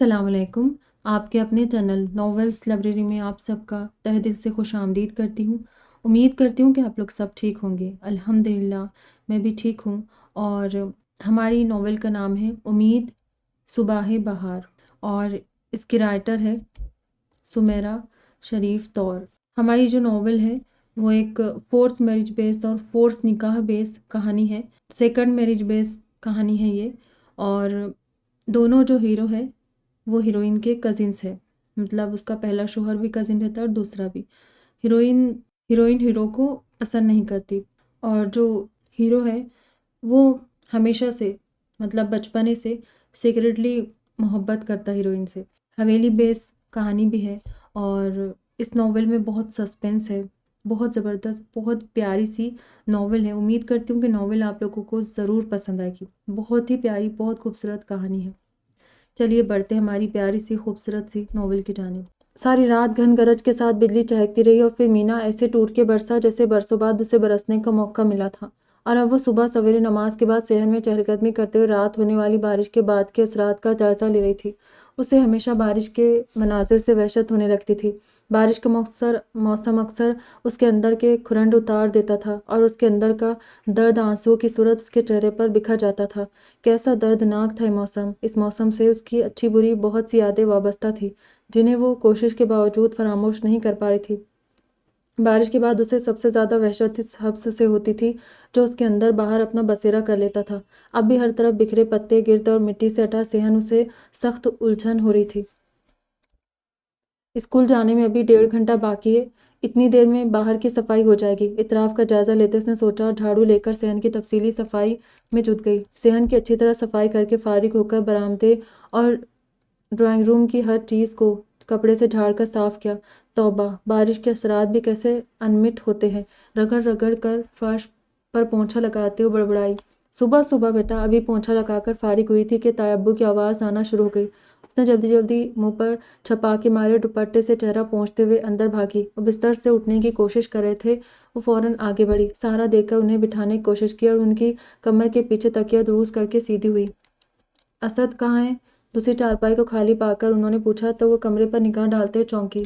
السلام علیکم۔ آپ کے اپنے چینل ناولس لائبریری میں آپ سب کا تہہ دل سے خوش آمدید کرتی ہوں۔ امید کرتی ہوں کہ آپ لوگ سب ٹھیک ہوں گے۔ الحمدللہ میں بھی ٹھیک ہوں، اور ہماری ناول کا نام ہے امید صبح بہار، اور اس کی رائٹر ہے سمیرہ شریف طور۔ ہماری جو ناول ہے وہ ایک فورس میرج بیس اور فورس نکاح بیس کہانی ہے، سیکنڈ میرج بیس کہانی ہے یہ، اور دونوں جو ہیرو ہے وہ ہیروئن کے کزنس ہے، مطلب اس کا پہلا شوہر بھی کزن رہتا ہے اور دوسرا بھی۔ ہیروئن ہیرو کو پسند نہیں کرتی، اور جو ہیرو ہے وہ ہمیشہ سے مطلب بچپنے سے سیکریٹلی محبت کرتا ہیروئن سے۔ حویلی بیس کہانی بھی ہے، اور اس ناول میں بہت سسپینس ہے، بہت زبردست، بہت پیاری سی ناول ہے۔ امید کرتی ہوں کہ ناول آپ لوگوں کو ضرور پسند آئے گی۔ بہت ہی پیاری، بہت خوبصورت کہانی ہے۔ چلیے بڑھتے ہیں ہماری پیاری سی خوبصورت سی ناول کی جانب۔ ساری رات گھن گرج کے ساتھ بجلی چہکتی رہی، اور پھر مینا ایسے ٹوٹ کے برسا جیسے برسوں بعد اسے برسنے کا موقع ملا تھا، اور اب وہ صبح سویرے نماز کے بعد صحن میں چہل قدمی کرتے ہوئے رات ہونے والی بارش کے بعد کے اثرات کا جائزہ لے رہی تھی۔ اسے ہمیشہ بارش کے مناظر سے وحشت ہونے لگتی تھی۔ بارش کا موسم اکثر اس کے اندر کے کھرنڈ اتار دیتا تھا، اور اس کے اندر کا درد آنسوؤں کی صورت اس کے چہرے پر بکھر جاتا تھا۔ کیسا دردناک تھا یہ موسم! اس موسم سے اس کی اچھی بری بہت سی یادیں وابستہ تھی، جنہیں وہ کوشش کے باوجود فراموش نہیں کر پا رہی تھی۔ بارش کے بعد اسے سب سے زیادہ وحشت اس حبس سے ہوتی تھی جو اس کے اندر باہر اپنا بسیرا کر لیتا تھا۔ اب بھی ہر طرف بکھرے پتے، گرد اور مٹی سے اٹا صحن اسے سخت الجھن ہو رہی تھی۔ اسکول جانے میں ابھی 1.5 گھنٹہ باقی ہے، اتنی دیر میں باہر کی صفائی ہو جائے گی۔ اطراف کا جائزہ لیتے اس نے سوچا، اور جھاڑو لے کر صحن کی تفصیلی صفائی میں جت گئی۔ صحن کی اچھی طرح صفائی کر کے فارغ ہو کر برآمدے اور ڈرائنگ روم کی ہر چیز کو کپڑے سے جھاڑ کر صاف کیا۔ توبہ! بارش کے اثرات بھی کیسے انمٹ ہوتے ہیں! رگڑ رگڑ کر فرش پر پونچھا لگاتے ہوئے بڑبڑائی، صبح صبح بیٹا! ابھی پونچھا لگا کر فارغ ہوئی تھی کہ تائی ابو کی آواز آنا شروع ہو گئی۔ اس نے جلدی جلدی منہ پر چھپا کے مارے دوپٹے سے چہرہ پوچھتے ہوئے اندر بھاگی۔ وہ بستر سے اٹھنے کی کوشش کر رہے تھے، وہ فوراً آگے بڑھی، سہارا دے کر انہیں بٹھانے کی کوشش کی، اور ان کی کمر کے پیچھے تکیہ دروست کر کے سیدھی ہوئی۔ اسد کہاں ہے؟ دوسری چارپائی کو خالی پا کر انہوں نے پوچھا تو وہ کمرے پر نگاہ ڈالتے ہوئے چونکی۔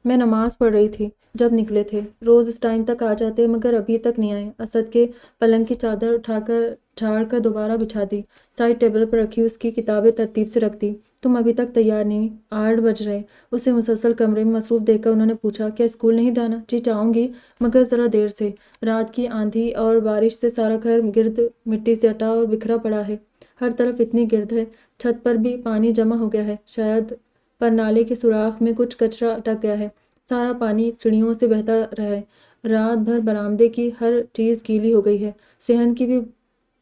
میں نماز پڑھ رہی تھی جب نکلے تھے، روز اس ٹائم تک آ جاتے مگر ابھی تک نہیں آئے۔ اسد کے پلنگ کی چادر اٹھا کر جھاڑ کر دوبارہ بچھا دی، سائڈ ٹیبل پر رکھی اس کی کتابیں ترتیب سے رکھ دی۔ تم ابھی تک تیار نہیں؟ 8 بج رہے۔ اسے مسلسل کمرے میں مصروف دیکھ کر انہوں نے پوچھا، کیا اسکول نہیں جانا؟ جی جاؤں گی، مگر ذرا دیر سے۔ رات کی آندھی اور بارش سے سارا گھر گرد مٹی سے اٹا اور بکھرا پڑا ہے، ہر طرف اتنی گرد ہے، چھت پر بھی پانی جمع ہو گیا ہے، شاید پر نالے کے سوراخ میں کچھ کچرا اٹک گیا ہے، سارا پانی سیڑھیوں سے بہتا رہا ہے۔ رات بھر برآمدے کی ہر چیز گیلی ہو گئی ہے، صحن کی بھی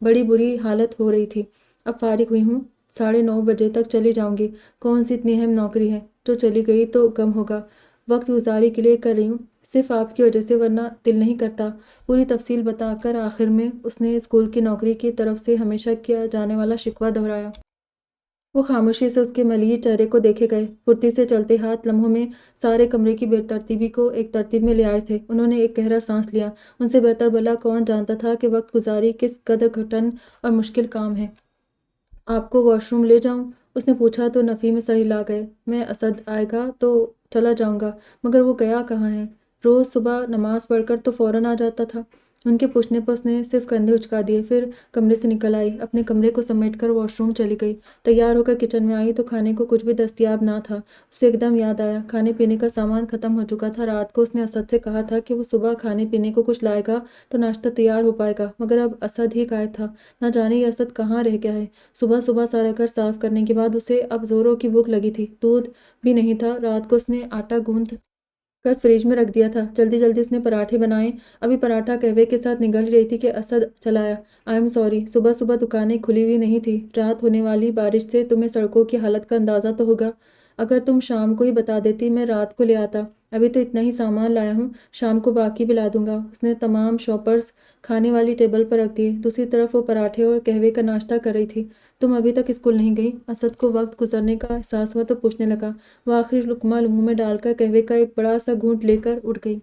بڑی بری حالت ہو رہی تھی۔ اب فارغ ہوئی ہوں، 9:30 بجے تک چلی جاؤں گی۔ کون سی اتنی اہم نوکری ہے جو چلی گئی تو غم ہوگا؟ وقت گزاری کے لیے کر رہی ہوں، صرف آپ کی وجہ سے، ورنہ دل نہیں کرتا۔ پوری تفصیل بتا کر آخر میں اس نے اسکول کی نوکری کی طرف سے ہمیشہ کیا جانے والا شکوہ دہرایا۔ وہ خاموشی سے اس کے ملیح چہرے کو دیکھے گئے، پھرتی سے چلتے ہاتھ لمحوں میں سارے کمرے کی بے ترتیبی کو ایک ترتیب میں لے آئے تھے۔ انہوں نے ایک گہرا سانس لیا۔ ان سے بہتر بھلا کون جانتا تھا کہ وقت گزاری کس قدر کٹھن اور مشکل کام ہے۔ آپ کو واش روم لے جاؤں؟ اس نے پوچھا تو نفی میں سر ہلا گئے۔ میں اسد آئے گا تو چلا جاؤں گا، مگر وہ گیا کہاں ہے؟ روز صبح نماز پڑھ کر تو فوراً آ جاتا تھا۔ ان کے پوچھنے پر اس نے صرف کندھے اچکا دیے، پھر کمرے سے نکل آئی، اپنے کمرے کو سمیٹ کر واش روم چلی گئی۔ تیار ہو کر کچن میں آئی تو کھانے کو کچھ بھی دستیاب نہ تھا۔ اسے ایک دم یاد آیا، کھانے پینے کا سامان ختم ہو چکا تھا۔ رات کو اس نے اسد سے کہا تھا کہ وہ صبح کھانے پینے کو کچھ لائے گا تو ناشتہ تیار ہو پائے گا، مگر اب اسد ہی غائب تھا۔ نہ جانے یہ اسد کہاں رہ گیا ہے۔ صبح صبح سارا گھر صاف کرنے کے بعد اسے اب زوروں کی بھوک لگی تھی۔ دودھ بھی نہیں تھا، رات کو اس نے آٹا گوندھ کر فریج میں رکھ دیا تھا۔ جلدی جلدی اس نے پراٹھے بنائے، ابھی پراٹھا قہوے کے ساتھ نگل رہی تھی کہ اسد چلا آیا۔ آئی ایم سوری، صبح صبح دکانیں کھلی ہوئی نہیں تھی۔ رات ہونے والی بارش سے تمہیں سڑکوں کی حالت کا اندازہ تو ہوگا۔ اگر تم شام کو ہی بتا دیتی میں رات کو لے آتا۔ ابھی تو اتنا ہی سامان لایا ہوں، شام کو باقی بھی لا دوں گا۔ اس نے تمام شاپرز کھانے والی ٹیبل پر رکھ دیے۔ دوسری طرف وہ پراٹھے اور قہوے کا ناشتہ کر رہی تھی۔ تم ابھی تک اسکول نہیں گئی؟ اسد کو وقت گزرنے کا احساس ہوا تو پوچھنے لگا۔ وہ آخری لقمہ منہ میں ڈال کر قہوے کا ایک بڑا سا گھونٹ لے کر اٹھ گئی۔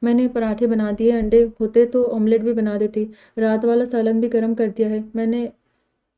میں نے پراٹھے بنا دیے، انڈے ہوتے تو آملیٹ بھی بنا دیتی، رات والا سالن بھی گرم کر دیا ہے۔ میں نے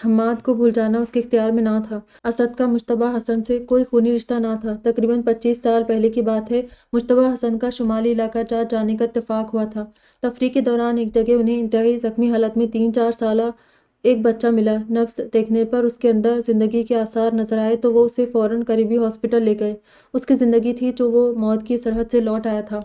حماد کو بھول جانا اس کے اختیار میں نہ تھا۔ اسد کا مشتبہ حسن سے کوئی خونی رشتہ نہ تھا۔ تقریباً 25 سال پہلے کی بات ہے۔ مشتبہ حسن کا شمالی علاقہ جات جانے کا اتفاق ہوا تھا۔ تفریح کے دوران ایک جگہ انہیں انتہائی زخمی حالت میں 3-4 سالہ ایک بچہ ملا۔ نبض دیکھنے پر اس کے اندر زندگی کے آثار نظر آئے تو وہ اسے فوراً قریبی ہاسپٹل لے گئے۔ اس کی زندگی تھی جو وہ موت کی سرحد سے لوٹ آیا تھا۔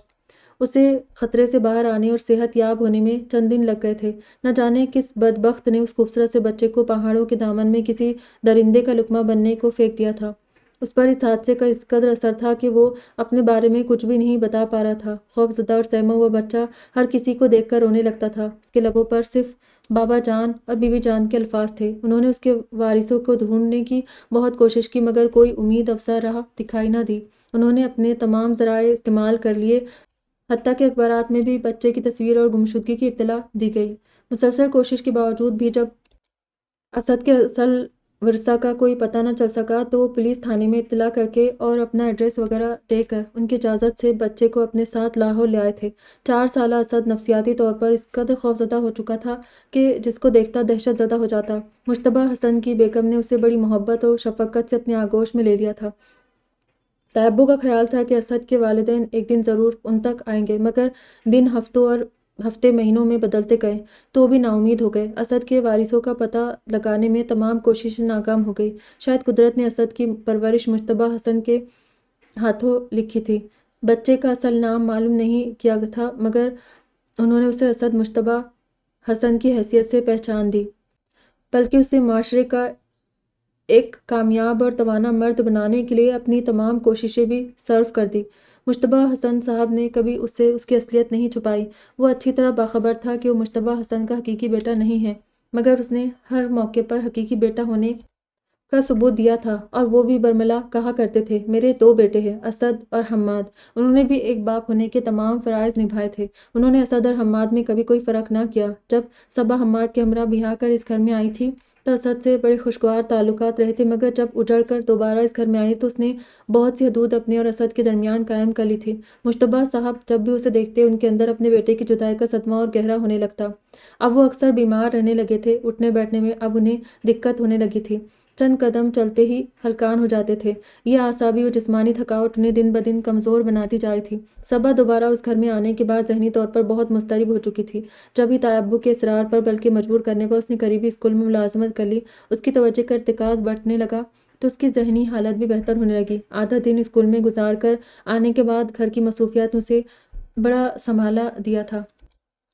اسے خطرے سے باہر آنے اور صحت یاب ہونے میں چند دن لگ گئے تھے۔ نہ جانے کس بدبخت نے اس خوبصورت سے بچے کو پہاڑوں کے دامن میں کسی درندے کا لقمہ بننے کو پھینک دیا تھا۔ اس پر اس حادثے کا اس قدر اثر تھا کہ وہ اپنے بارے میں کچھ بھی نہیں بتا پا رہا تھا۔ خوف زدہ اور سہما ہوا بچہ ہر کسی کو دیکھ کر رونے لگتا تھا۔ اس کے لبوں پر صرف بابا جان اور بی بی جان کے الفاظ تھے۔ انہوں نے اس کے وارثوں کو ڈھونڈنے کی بہت کوشش کی مگر کوئی امید افزا راہ دکھائی نہ دی۔ انہوں نے اپنے تمام ذرائع استعمال کر لیے، حتیٰ کہ اخبارات میں بھی بچے کی تصویر اور گمشدگی کی اطلاع دی گئی۔ مسلسل کوشش کے باوجود بھی جب اسد کے اصل ورثہ کا کوئی پتہ نہ چل سکا تو وہ پولیس تھانے میں اطلاع کر کے اور اپنا ایڈریس وغیرہ دے کر ان کی اجازت سے بچے کو اپنے ساتھ لاہور لے آئے تھے۔ 4 سالہ اسد نفسیاتی طور پر اس قدر خوفزدہ ہو چکا تھا کہ جس کو دیکھتا دہشت زدہ ہو جاتا۔ مشتبہ حسن کی بیگم نے اسے بڑی محبت اور شفقت سے اپنے آغوش میں لے لیا تھا۔ طیبو کا خیال تھا کہ اسد کے والدین ایک دن ضرور ان تک آئیں گے، مگر دن ہفتوں اور ہفتے مہینوں میں بدلتے گئے تو بھی نا امید ہو گئے۔ اسد کے وارثوں کا پتہ لگانے میں تمام کوششیں ناکام ہو گئی۔ شاید قدرت نے اسد کی پرورش مشتبہ حسن کے ہاتھوں لکھی تھی۔ بچے کا اصل نام معلوم نہیں کیا تھا مگر انہوں نے اسے اسد مشتبہ حسن کی حیثیت سے پہچان دی، بلکہ اسے معاشرے کا ایک کامیاب اور توانا مرد بنانے کے لیے اپنی تمام کوششیں بھی صرف کر دی۔ مشتبہ حسن صاحب نے کبھی اس سے اس کی اصلیت نہیں چھپائی۔ وہ اچھی طرح باخبر تھا کہ وہ مشتبہ حسن کا حقیقی بیٹا نہیں ہے، مگر اس نے ہر موقع پر حقیقی بیٹا ہونے کا ثبوت دیا تھا، اور وہ بھی برملا کہا کرتے تھے، میرے 2 بیٹے ہیں، اسد اور حماد۔ انہوں نے بھی ایک باپ ہونے کے تمام فرائض نبھائے تھے۔ انہوں نے اسد اور حماد میں کبھی کوئی فرق نہ کیا۔ جب صبا حماد کے ہمراہ بیاہ کر اس گھر میں آئی تھی تو اسد سے بڑے خوشگوار تعلقات رہے تھے، مگر جب اجڑ کر دوبارہ اس گھر میں آئی تو اس نے بہت سی حدود اپنے اور اسد کے درمیان قائم کر لی تھی۔ مشتبہ صاحب جب بھی اسے دیکھتے ان کے اندر اپنے بیٹے کی جدائی کا صدمہ اور گہرا ہونے لگتا۔ اب وہ اکثر بیمار رہنے لگے تھے، اٹھنے بیٹھنے میں اب انہیں دقت ہونے لگی تھی، چند قدم چلتے ہی ہلکان ہو جاتے تھے۔ یہ اعصابی و جسمانی تھکاوٹ انہیں دن بدن کمزور بناتی جا رہی تھی۔ صبا دوبارہ اس گھر میں آنے کے بعد ذہنی طور پر بہت مضطرب ہو چکی تھی۔ جب ہی طیبو کے اصرار پر بلکہ مجبور کرنے پر اس نے قریبی اسکول میں ملازمت کر لی، اس کی توجہ کا ارتکاز بڑھنے لگا تو اس کی ذہنی حالت بھی بہتر ہونے لگی۔ آدھا دن اسکول میں گزار کر آنے کے بعد گھر کی مصروفیات نے اسے بڑا سنبھالا دیا تھا۔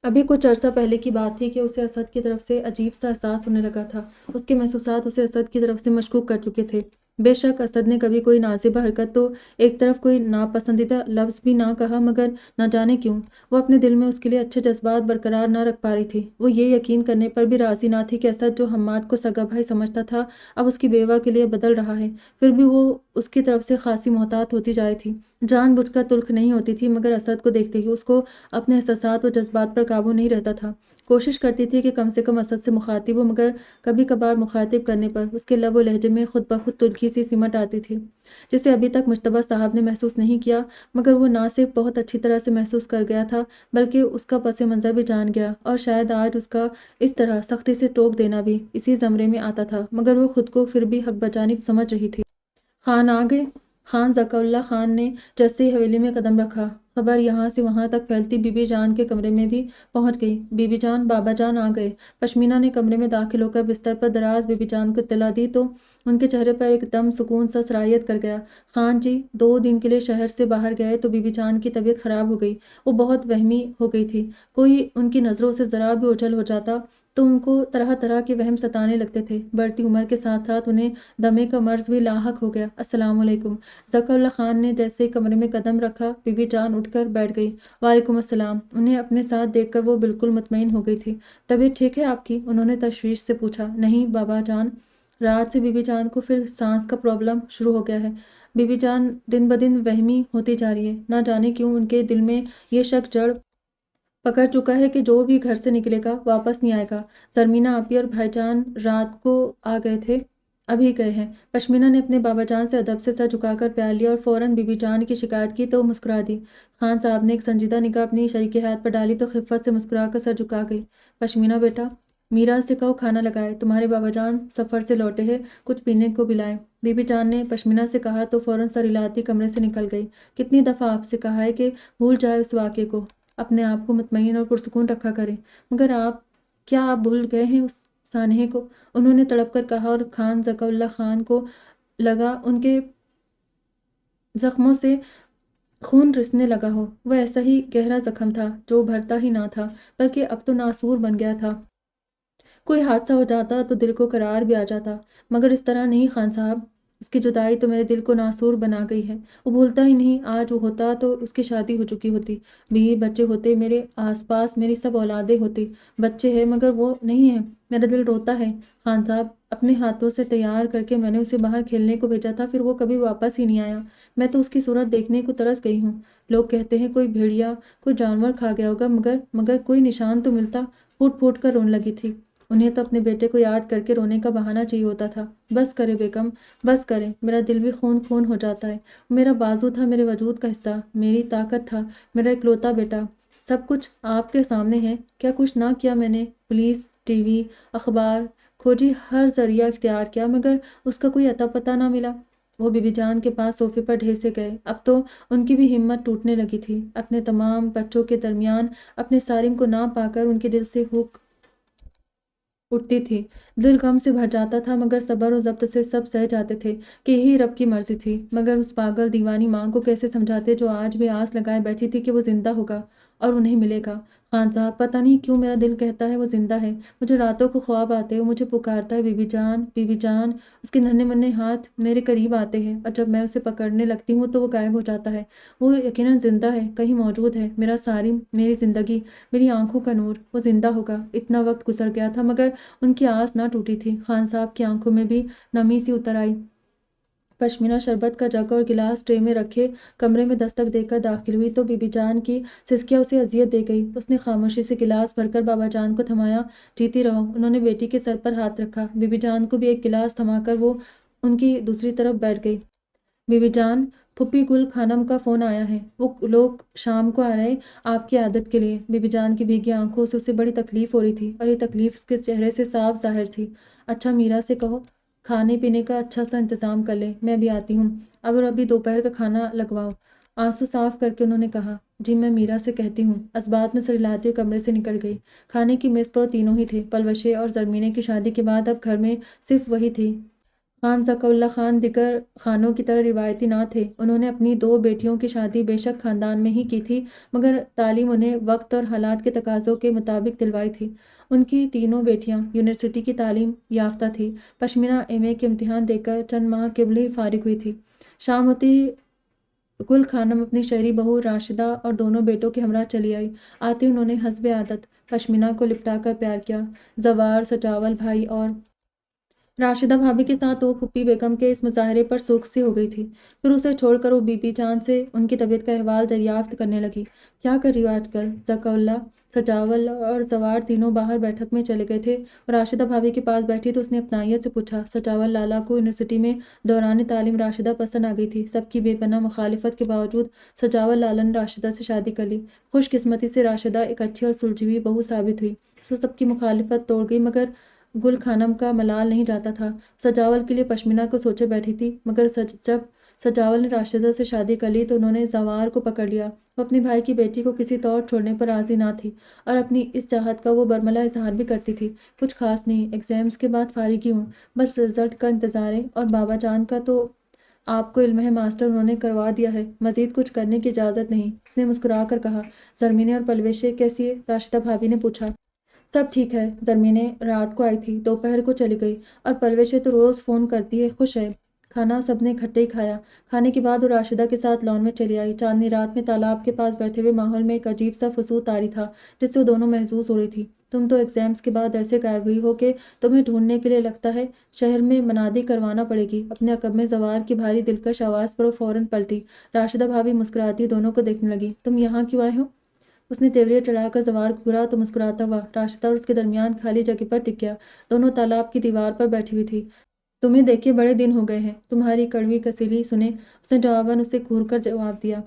ابھی کچھ عرصہ پہلے کی بات تھی کہ اسے اسد کی طرف سے عجیب سا احساس ہونے لگا تھا۔ اس کے محسوسات اسے اسد کی طرف سے مشکوک کر چکے تھے۔ بے شک اسد نے کبھی کوئی نازیبہ حرکت تو ایک طرف کوئی ناپسندیدہ لفظ بھی نہ کہا، مگر نہ جانے کیوں وہ اپنے دل میں اس کے لیے اچھے جذبات برقرار نہ رکھ پا رہی تھی۔ وہ یہ یقین کرنے پر بھی راضی نہ تھی کہ اسد جو حماد کو سگا بھائی سمجھتا تھا اب اس کی بیوہ کے لیے بدل رہا ہے۔ پھر بھی وہ اس کی طرف سے خاصی محتاط ہوتی جا رہی تھی، جان بوجھ کر تلخ نہیں ہوتی تھی، مگر اسد کو دیکھتے ہی اس کو اپنے احساسات و جذبات پر قابو نہیں رہتا تھا۔ کوشش کرتی تھی کہ کم سے کم اسد سے مخاطب ہو، مگر کبھی کبھار مخاطب کرنے پر اس کے لب و لہجے میں خود بخود تلخی سی سمٹ آتی تھی، جسے ابھی تک مشتبہ صاحب نے محسوس نہیں کیا، مگر وہ نہ صرف بہت اچھی طرح سے محسوس کر گیا تھا بلکہ اس کا پس منظر بھی جان گیا، اور شاید آج اس کا اس طرح سختی سے ٹوک دینا بھی اسی زمرے میں آتا تھا، مگر وہ خود کو پھر بھی حق بجانب سمجھ رہی تھی۔ خان آ گئے؟ خان ذکا اللہ خان نے جیسے ہی حویلی میں قدم رکھا، خبر یہاں سے وہاں تک پھیلتی بی بی جان کے کمرے میں بھی پہنچ گئی۔ بی بی جان، بابا جان آ گئے۔ پشمینہ نے کمرے میں داخل ہو کر بستر پر دراز بی بی جان کو اطلاع دی تو ان کے چہرے پر ایک دم سکون سا سرایت کر گیا۔ خان جی 2 دن کے لیے شہر سے باہر گئے تو بی بی جان کی طبیعت خراب ہو گئی، وہ بہت وہمی ہو گئی تھی، کوئی ان کی نظروں سے ذرا بھی اوجھل ہو جاتا تو ان کو طرح طرح کے وہم ستانے لگتے تھے۔ بڑھتی عمر کے ساتھ ساتھ انہیں دمے کا مرض بھی لاحق ہو گیا۔ السلام علیکم۔ ذکا اللہ خان نے جیسے ہی کمرے میں قدم رکھا بی بی جان اٹھ کر بیٹھ گئی۔ وعلیکم السلام۔ انہیں اپنے ساتھ دیکھ کر وہ بالکل مطمئن ہو گئی تھی۔ طبیعت ٹھیک ہے آپ کی؟ انہوں نے تشویش سے پوچھا۔ نہیں بابا جان، رات سے بی بی جان کو پھر سانس کا پرابلم شروع ہو گیا ہے۔ بی بی جان دن بدن وہمی ہوتی جا رہی ہے، نہ جانے کیوں ان کے دل میں یہ شک جڑ پکڑ چکا ہے کہ جو بھی گھر سے نکلے گا واپس نہیں آئے گا۔ زرمینہ آپی اور بھائی جان رات کو آ گئے تھے، ابھی گئے ہیں۔ پشمینہ نے اپنے بابا جان سے ادب سے سر جھکا کر پیار لیا اور فوراً بی بی جان کی شکایت کی تو مسکرا دی۔ خان صاحب نے ایک سنجیدہ نگاہ اپنی شریک حیات پر ڈالی تو خفت سے مسکرا کر سر جھکا گئی۔ پشمینہ بیٹا، میرا سے کہو کھانا لگائے، تمہارے بابا جان سفر سے لوٹے ہیں، کچھ پینے کو پلائیں۔ بی بی جان نے پشمینہ سے کہا تو فوراً سر ہلاتی کمرے سے نکل گئی۔ کتنی دفعہ آپ سے کہا ہے کہ بھول جائے اس واقعے کو، اپنے آپ کو مطمئن اور پرسکون رکھا کریں، مگر کیا آپ بھول گئے ہیں اس سانحے کو؟ انہوں نے تڑپ کر کہا، اور خان ذکاء اللہ خان کو لگا ان کے زخموں سے خون رسنے لگا ہو۔ وہ ایسا ہی گہرا زخم تھا جو بھرتا ہی نہ تھا بلکہ اب تو ناسور بن گیا تھا۔ کوئی حادثہ ہو جاتا تو دل کو قرار بھی آ جاتا، مگر اس طرح نہیں خان صاحب، اس کی جدائی تو میرے دل کو ناسور بنا گئی ہے۔ وہ بھولتا ہی نہیں، آج وہ ہوتا تو اس کی شادی ہو چکی ہوتی، بیوی بچے ہوتے، میرے آس پاس میری سب اولادیں ہوتی۔ بچے ہیں مگر وہ نہیں ہیں، میرا دل روتا ہے خان صاحب۔ اپنے ہاتھوں سے تیار کر کے میں نے اسے باہر کھیلنے کو بھیجا تھا، پھر وہ کبھی واپس ہی نہیں آیا۔ میں تو اس کی صورت دیکھنے کو ترس گئی ہوں۔ لوگ کہتے ہیں کوئی بھیڑیا، کوئی جانور کھا گیا ہوگا، مگر کوئی نشان تو ملتا۔ پھوٹ پھوٹ کر رونے لگی تھی۔ انہیں تو اپنے بیٹے کو یاد کر کے رونے کا بہانہ چاہیے ہوتا تھا۔ بس کرے بیگم، بس کرے، میرا دل بھی خون خون ہو جاتا ہے۔ میرا بازو تھا، میرے وجود کا حصہ، میری طاقت تھا، میرا اکلوتا بیٹا۔ سب کچھ آپ کے سامنے ہے، کیا کچھ نہ کیا میں نے؟ پولیس، ٹی وی، اخبار کھوجی، ہر ذریعہ اختیار کیا، مگر اس کا کوئی اتا پتہ نہ ملا۔ وہ بی بی جان کے پاس صوفے پر ڈھیسے گئے۔ اب تو ان کی بھی ہمت ٹوٹنے لگی تھی۔ اپنے تمام بچوں کے درمیان اپنے سارم کو نہ پا کر ان کے دل سے ہوک اٹھتی تھی۔ دل غم سے بھر جاتا تھا، مگر صبر و ضبط سے سب سہ جاتے تھے کہ یہی رب کی مرضی تھی۔ مگر اس پاگل دیوانی ماں کو کیسے سمجھاتے جو آج بھی آس لگائے بیٹھی تھی کہ وہ زندہ ہوگا اور انہیں ملے گا۔ خان صاحب، پتہ نہیں کیوں میرا دل کہتا ہے وہ زندہ ہے۔ مجھے راتوں کو خواب آتے ہیں، وہ مجھے پکارتا ہے، بی بی جان، بی بی جان۔ اس کے ننھے منھے ہاتھ میرے قریب آتے ہیں اور جب میں اسے پکڑنے لگتی ہوں تو وہ غائب ہو جاتا ہے۔ وہ یقیناً زندہ ہے، کہیں موجود ہے، میرا سارم، میری زندگی، میری آنکھوں کا نور۔ وہ زندہ ہوگا۔ اتنا وقت گزر گیا تھا مگر ان کی آس نہ ٹوٹی تھی۔ خان صاحب کی آنکھوں میں بھی نمی سی اتر آئی۔ پشمینہ شربت کا جگ اور گلاس ٹرے میں رکھے کمرے میں دستک دے کر داخل ہوئی تو بی بی جان کی سسکیاں اسے اذیت دے گئی۔ اس نے خاموشی سے گلاس بھر کر بابا جان کو تھمایا۔ جیتی رہو۔ انہوں نے بیٹی کے سر پر ہاتھ رکھا۔ بی بی جان کو بھی ایک گلاس تھما کر وہ ان کی دوسری طرف بیٹھ گئی۔ بی بی جان، پھپھی گل خانم کا فون آیا ہے، وہ لوگ شام کو آ رہے آپ کی عیادت کے لیے۔ بی بی جان کی بھیگی آنکھوں سے اسے بڑی تکلیف ہو رہی تھی اور یہ تکلیف اس کے چہرے سے صاف ظاہر تھی۔ اچھا، میرا سے کہو کھانے پینے کا اچھا سا انتظام کر لے، میں بھی آتی ہوں، ابھی دوپہر کا کھانا لگواؤ۔ آنسو صاف کر کے انہوں نے کہا، جی میں میرا سے کہتی ہوں۔ اسبات میں سر ہلاتے ہوئے کمرے سے نکل گئی۔ کھانے کی میز پر تینوں ہی تھے۔ پلوشے اور زرمینے کی شادی کے بعد اب گھر میں صرف وہی تھی۔ خان ذکاء اللہ خان دیگر خانوں کی طرح روایتی نہ تھے۔ انہوں نے اپنی دو بیٹیوں کی شادی بے شک خاندان میں ہی کی تھی، مگر تعلیم انہیں وقت اور حالات کے تقاضوں کے مطابق دلوائی تھی۔ ان کی تینوں بیٹیاں یونیورسٹی کی تعلیم یافتہ تھیں۔ پشمینہ ایم اے کے امتحان دے کر چند ماہ قبل ہی فارغ ہوئی تھی۔ شام ہوتی گل خانم اپنی شہری بہو راشدہ اور دونوں بیٹوں کے ہمراہ چلی آئی۔ آتے انہوں نے حسب عادت پشمینہ کو لپٹا کر پیار کیا۔ زوار، سجاول بھائی اور راشدہ بھابھی کے ساتھ وہ پھوپھی بیگم کے اس مظاہرے پر سرخ سی ہو گئی تھی۔ پھر اسے چھوڑ کر وہ بی بی جان سے ان کی طبیعت کا احوال دریافت کرنے لگی۔ کیا کر رہی ہو آج کل؟ ذکاء اللہ، سجاول اور زوار تینوں باہر بیٹھک میں چلے گئے تھے اور راشدہ بھابھی کے پاس بیٹھی تو اس نے اپنائیت سے پوچھا۔ سجاول لالا کو یونیورسٹی میں دوران تعلیم راشدہ پسند آ گئی تھی۔ سب کی بے پناہ مخالفت کے باوجود سجاول لالا نے راشدہ سے شادی کر لی۔ خوش قسمتی سے راشدہ ایک اچھی اور سلجھی ہوئی بہو ثابت ہوئی۔ سب کی مخالفت توڑ گئی، مگر گل خانم کا ملال نہیں جاتا تھا۔ سجاول کے لیے پشمینہ کو سوچے بیٹھی تھی، مگر جب سجاول نے راشدہ سے شادی کر لی تو انہوں نے زوار کو پکڑ لیا۔ وہ اپنے بھائی کی بیٹی کو کسی طور چھوڑنے پر راضی نہ تھی اور اپنی اس چاہت کا وہ برملا اظہار بھی کرتی تھی۔ کچھ خاص نہیں، ایگزامز کے بعد فارغ ہی ہوں، بس رزلٹ کا انتظار ہے، اور بابا جان کا تو آپ کو علم ہے ماسٹر انہوں نے کروا دیا ہے، مزید کچھ کرنے کی اجازت نہیں، اس نے مسکرا کر کہا۔ زرمینے اور پلوشے کیسی ہے؟ راشدہ بھابھی نے پوچھا۔ سب ٹھیک ہے۔ زرمینے رات کو آئی تھی، دوپہر کو چلی گئی، اور پلوشے تو روز فون کرتی ہے، خوش ہے۔ کھانا سب نے اکٹھے ہی کھایا۔ کھانے کے بعد وہ راشدہ کے ساتھ لان میں چلی آئی۔ چاندنی رات میں تالاب کے پاس بیٹھے ہوئے ماحول میں ایک عجیب سا فسود طاری تھا جس سے وہ دونوں محظوظ ہو رہی تھی۔ تم تو ایگزامز کے بعد ایسے غائب ہوئی ہو کہ تمہیں ڈھونڈنے کے لیے لگتا ہے شہر میں منادی کروانا پڑے گی۔ اپنے عقب میں زوار کی بھاری دلکش آواز پر وہ فوراً پلٹی۔ راشدہ بھابھی مسکراتی دونوں کو دیکھنے لگی۔ تم یہاں کیوں آئے ہو؟ اس نے تیوریہ چڑھا کر زوار کو گھورا تو مسکراتا ہوا راشدہ اور اس کے درمیان خالی جگہ پر ٹک گیا۔ دونوں تالاب کی دیوار پر بیٹھی ہوئی تھی۔ تمہیں دیکھے بڑے دن ہو گئے ہیں، تمہاری کڑوی کسیلی سنے، اس نے جواباً اسے گھور کر جواب دیا۔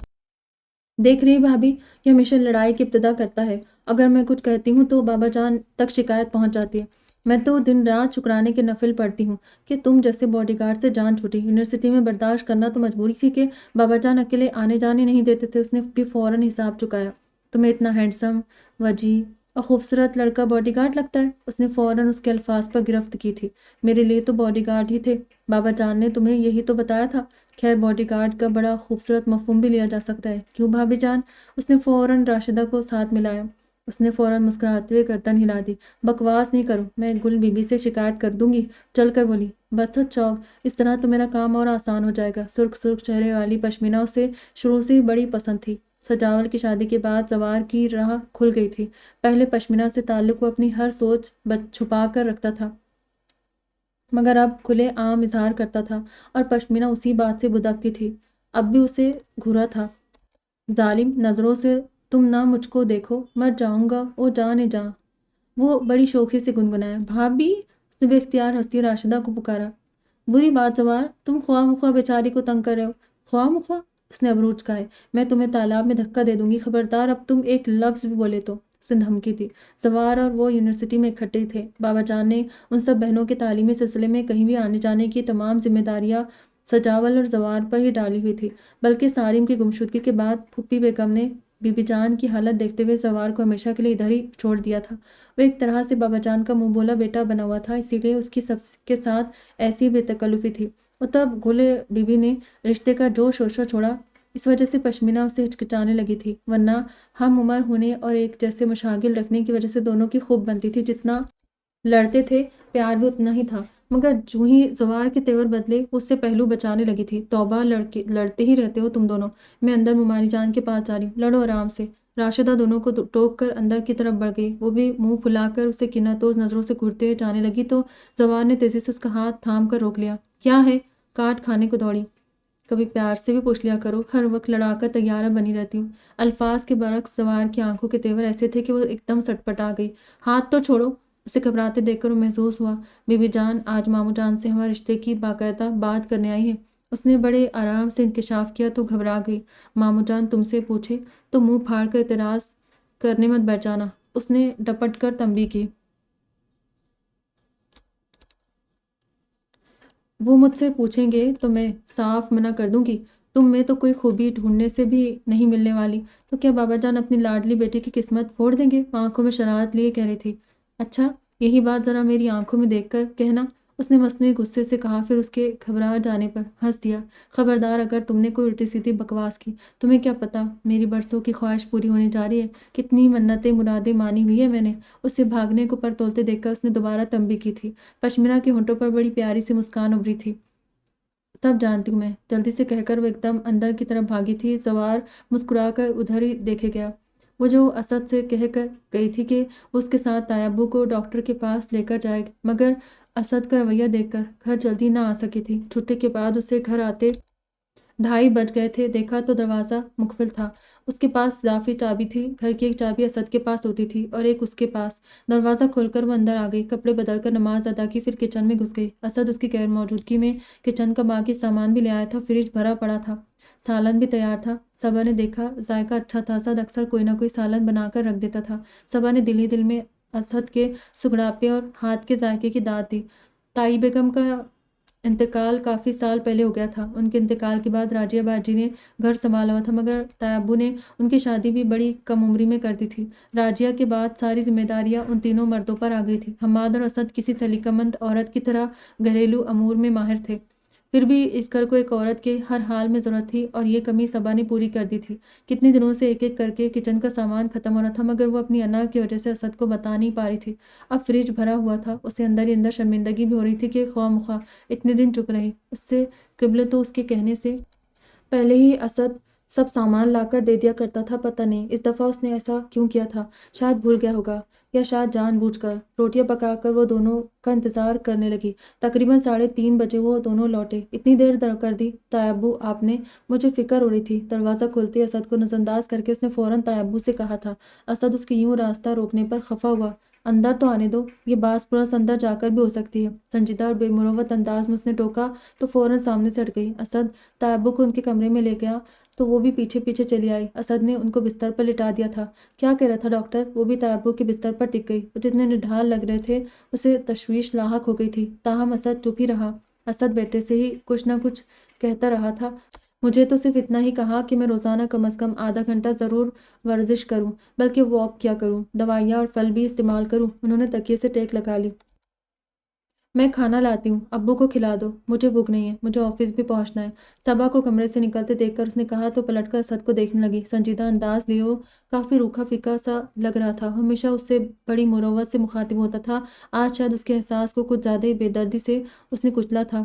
دیکھ رہی بھابھی، یہ ہمیشہ لڑائی کی ابتدا کرتا ہے اگر میں کچھ کہتی ہوں تو بابا جان تک شکایت پہنچ جاتی ہے۔ میں تو دن رات شکرانے کے نفل پڑھتی ہوں کہ تم جیسے باڈی گارڈ سے جان چھوٹی۔ یونیورسٹی میں برداشت کرنا تو مجبوری تھی کہ بابا جان اکیلے آنے جانے نہیں دیتے تھے۔ اس نے بھی فوراً حساب چکایا۔ تمہیں اتنا ہینڈسم، وجیح اور خوبصورت لڑکا باڈی گارڈ لگتا ہے؟ اس نے فوراً اس کے الفاظ پر گرفت کی تھی۔ میرے لیے تو باڈی گارڈ ہی تھے، بابا جان نے تمہیں یہی تو بتایا تھا۔ خیر، باڈی گارڈ کا بڑا خوبصورت مفہوم بھی لیا جا سکتا ہے، کیوں بھابھی جان؟ اس نے فوراً راشدہ کو ساتھ ملایا۔ اس نے فوراً مسکراتے ہوئے گردن ہلا دی۔ بکواس نہیں کرو، میں گل بی بی سے شکایت کر دوں گی، چل کر بولی۔ بس چوک، اس طرح تو میرا کام اور آسان ہو جائے گا۔ سرخ سرخ چہرے والی پشمینہ اسے شروع سے ہی بڑی پسند تھی۔ سجاول کی شادی کے بعد زوار کی راہ کھل گئی تھی۔ پہلے پشمینہ سے تعلق وہ اپنی ہر سوچ چھپا کر رکھتا تھا، مگر اب کھلے عام اظہار کرتا تھا، اور پشمینہ اسی بات سے بدکتی تھی۔ اب بھی اسے گھورا تھا۔ ظالم نظروں سے تم نہ مجھ کو دیکھو، مر جاؤں گا او جانے جاں۔ وہ بڑی شوخی سے گنگنایا۔ بھابھی، اس نے بے اختیار ہنستی راشدہ کو پکارا۔ بری بات زوار، تم خواہ مخواہ بیچاری کو تنگ کر رہے ہو۔ خواہ مخواہ؟ اس نے ابروج کھائے۔ میں تمہیں تالاب میں دھکا دے دوں گی، خبردار اب تم ایک لفظ بھی بولے تو۔ اس نے دھمکی دی۔ زوار اور وہ یونیورسٹی میں اکٹھے تھے۔ بابا جان نے ان سب بہنوں کے تعلیمی سلسلے میں کہیں بھی آنے جانے کی تمام ذمہ داریاں سجاول اور زوار پر ہی ڈالی ہوئی تھی، بلکہ سارم کی گمشدگی کے بعد پھوپھی بیگم نے بی بی جان کی حالت دیکھتے ہوئے زوار کو ہمیشہ کے لیے ادھر ہی چھوڑ دیا تھا۔ وہ ایک طرح سے بابا جان کا منہ بولا بیٹا بنا ہوا تھا، اسی لیے اس کی سب کے ساتھ ایسی بے تکلفی تھی۔ اور تب گلے بی بی نے رشتے کا جوش و شور چھوڑا، اس وجہ سے پشمینہ اسے ہچکچانے لگی تھی، ورنہ ہم عمر ہونے اور ایک جیسے مشاغل رکھنے کی وجہ سے دونوں کی خوب بنتی تھی۔ جتنا لڑتے تھے پیار بھی اتنا ہی تھا، مگر جو ہی زوار کے تیور بدلے وہ اس سے پہلو بچانے لگی تھی۔ توبہ، لڑتے ہی رہتے ہو تم دونوں۔ میں اندر ممانی جان کے پاس جا رہی ہوں، لڑو آرام سے۔ راشدہ دونوں کو ٹوک کر اندر کی طرف بڑھ گئی۔ وہ بھی منہ پھلا کر اسے کناتوز نظروں سے گھورتے ہوئے جانے لگی تو زوار نے تیزی سے اس کا ہاتھ تھام کر روک لیا۔ کیا ہے؟ کاٹ کھانے کو دوڑی۔ کبھی پیار سے بھی پوچھ لیا کرو، ہر وقت لڑا کر تیارہ بنی رہتی ہوں۔ الفاظ کے برعکس زوار کی آنکھوں کے تیور ایسے تھے کہ وہ ایک دم سٹپٹا گئی۔ ہاتھ تو چھوڑو۔ اسے گھبراتے دیکھ کر وہ محسوس ہوا بی بی جان آج ماموں جان سے ہمارے رشتے کی باقاعدہ بات کرنے آئی ہے۔ اس نے بڑے آرام سے انکشاف کیا تو گھبرا گئی۔ ماموں جان تم سے پوچھے تو منہ پھاڑ کر اعتراض کرنے مت بیٹھ جانا، اس نے ڈپٹ کر تنبیہ کی۔ وہ مجھ سے پوچھیں گے تو میں صاف منع کر دوں گی، تم میں تو کوئی خوبی ڈھونڈنے سے بھی نہیں ملنے والی۔ تو کیا بابا جان اپنی لاڈلی بیٹی کی قسمت پھوڑ دیں گے؟ آنکھوں میں شرارت لیے کہہ رہی تھی۔ اچھا، یہی بات ذرا میری آنکھوں میں دیکھ کر کہنا، اس نے مصنوعی غصے سے کہا، پھر اس کے گھبرا جانے پر ہنس دیا۔ خبردار اگر تم نے کوئی الٹی سیدھی بکواس کی، تمہیں کیا پتا میری برسوں کی خواہش پوری ہونے جا رہی ہے، کتنی منتیں مرادیں مانی ہوئی ہے میں نے۔ اسے بھاگنے کو پر تولتے دیکھ کر اس نے دوبارہ تنبیہ کی تھی۔ پشمینہ کے ہونٹوں پر بڑی پیاری سی مسکان ابھری تھی۔ سب جانتی ہوں میں، جلدی سے کہہ کر وہ ایک دم اندر کی طرف بھاگی تھی۔ زوار مسکرا کر ادھر ہی دیکھے گیا۔ وہ جو اسد سے کہہ کر گئی تھی کہ وہ اس کے ساتھ تایابو کو ڈاکٹر کے پاس لے کر جائے گی، مگر اسد کا رویہ دیکھ کر گھر جلدی نہ آ سکی تھی۔ چھٹی کے بعد اسے گھر آتے 2:30 بج گئے تھے۔ دیکھا تو دروازہ مقفل تھا۔ اس کے پاس اضافی چابی تھی۔ گھر کی ایک چابی اسد کے پاس ہوتی تھی اور ایک اس کے پاس۔ دروازہ کھول کر وہ اندر آ گئی، کپڑے بدل کر نماز ادا کی، پھر کچن میں گھس گئی۔ اسد اس کی غیر موجودگی میں کچن کا باقی سامان بھی لے آیا تھا۔ فریج بھرا پڑا تھا، سالن بھی تیار تھا۔ صبا نے دیکھا ذائقہ اچھا تھا۔ اسد اکثر کوئی نہ کوئی سالن بنا کر رکھ دیتا تھا۔ صبا نے دل ہی دل میں اسد کے سگڑاپے اور ہاتھ کے ذائقے کی داد دی۔ تائی بیگم کا انتقال کافی سال پہلے ہو گیا تھا۔ ان کے انتقال کے بعد راجیہ باجی نے گھر سنبھالا ہوا تھا، مگر تایابو نے ان کی شادی بھی بڑی کم عمری میں کر دی تھی۔ راجیہ کے بعد ساری ذمہ داریاں ان تینوں مردوں پر آ گئی تھی۔ حماد اور اسد کسی سلیقہ مند عورت کی طرح گھریلو امور میں ماہر تھے، پھر بھی اس گھر کو ایک عورت کے ہر حال میں ضرورت تھی، اور یہ کمی صبا نے پوری کر دی تھی۔ کتنے دنوں سے ایک ایک کر کے کچن کا سامان ختم ہو رہا تھا، مگر وہ اپنی انا کی وجہ سے اسد کو بتا نہیں پا رہی تھی۔ اب فریج بھرا ہوا تھا۔ اسے اندر ہی اندر شرمندگی بھی ہو رہی تھی کہ خواہ مخواہ اتنے دن چپ رہی۔ اس سے قبل تو اس کے کہنے سے پہلے ہی اسد سب سامان لا کر دے دیا کرتا تھا۔ پتہ نہیں اس دفعہ اس نے ایسا کیوں کیا تھا، شاید بھول گیا ہوگا یا شاید جان بوجھ کر۔ روٹیاں پکا کر وہ دونوں کا انتظار کرنے لگی۔ تقریباً 3:30 بجے وہ دونوں لوٹے۔ اتنی دیر کر دی تایابو آپ نے؟ مجھے فکر ہو رہی تھی۔ دروازہ کھولتے ہی اسد کو نظر انداز کر کے اس نے فوراً تایابو سے کہا تھا۔ اسد اس کے یوں راستہ روکنے پر خفا ہوا۔ اندر تو آنے دو، یہ باز پرس اندر جا کر بھی ہو سکتی ہے۔ سنجیدہ اور بے مروت انداز میں اس نے ٹوکا تو فوراً سامنے سے ہٹ گئی۔ اسد تایابو کو ان کے کمرے میں لے گیا۔ تو وہ بھی پیچھے پیچھے چلی آئی۔ اسد نے ان کو بستر پر لٹا دیا تھا۔ کیا کہہ رہا تھا ڈاکٹر؟ وہ بھی طیبو کے بستر پر ٹک گئی۔ وہ جتنے نڈھال لگ رہے تھے اسے تشویش لاحق ہو گئی تھی، تاہم اسد چپ ہی رہا۔ اسد بیٹے سے ہی کچھ نہ کچھ کہتا رہا تھا۔ مجھے تو صرف اتنا ہی کہا کہ میں روزانہ کم از کم آدھا گھنٹہ ضرور ورزش کروں، بلکہ واک کیا کروں، دوائیاں اور پھل بھی استعمال کروں۔ انہوں نے تکیے سے ٹیک لگا لی۔ میں کھانا لاتی ہوں، ابو کو کھلا دو، مجھے بھوک نہیں ہے، مجھے آفس بھی پہنچنا ہے۔ صبا کو کمرے سے نکلتے دیکھ کر اس نے کہا تو پلٹ کر اسد کو دیکھنے لگی۔ سنجیدہ انداز لیے وہ کافی روکھا پھیکا سا لگ رہا تھا۔ ہمیشہ اس سے بڑی مروت سے مخاطب ہوتا تھا، آج شاید اس کے احساس کو کچھ زیادہ ہی بے دردی سے اس نے کچلا تھا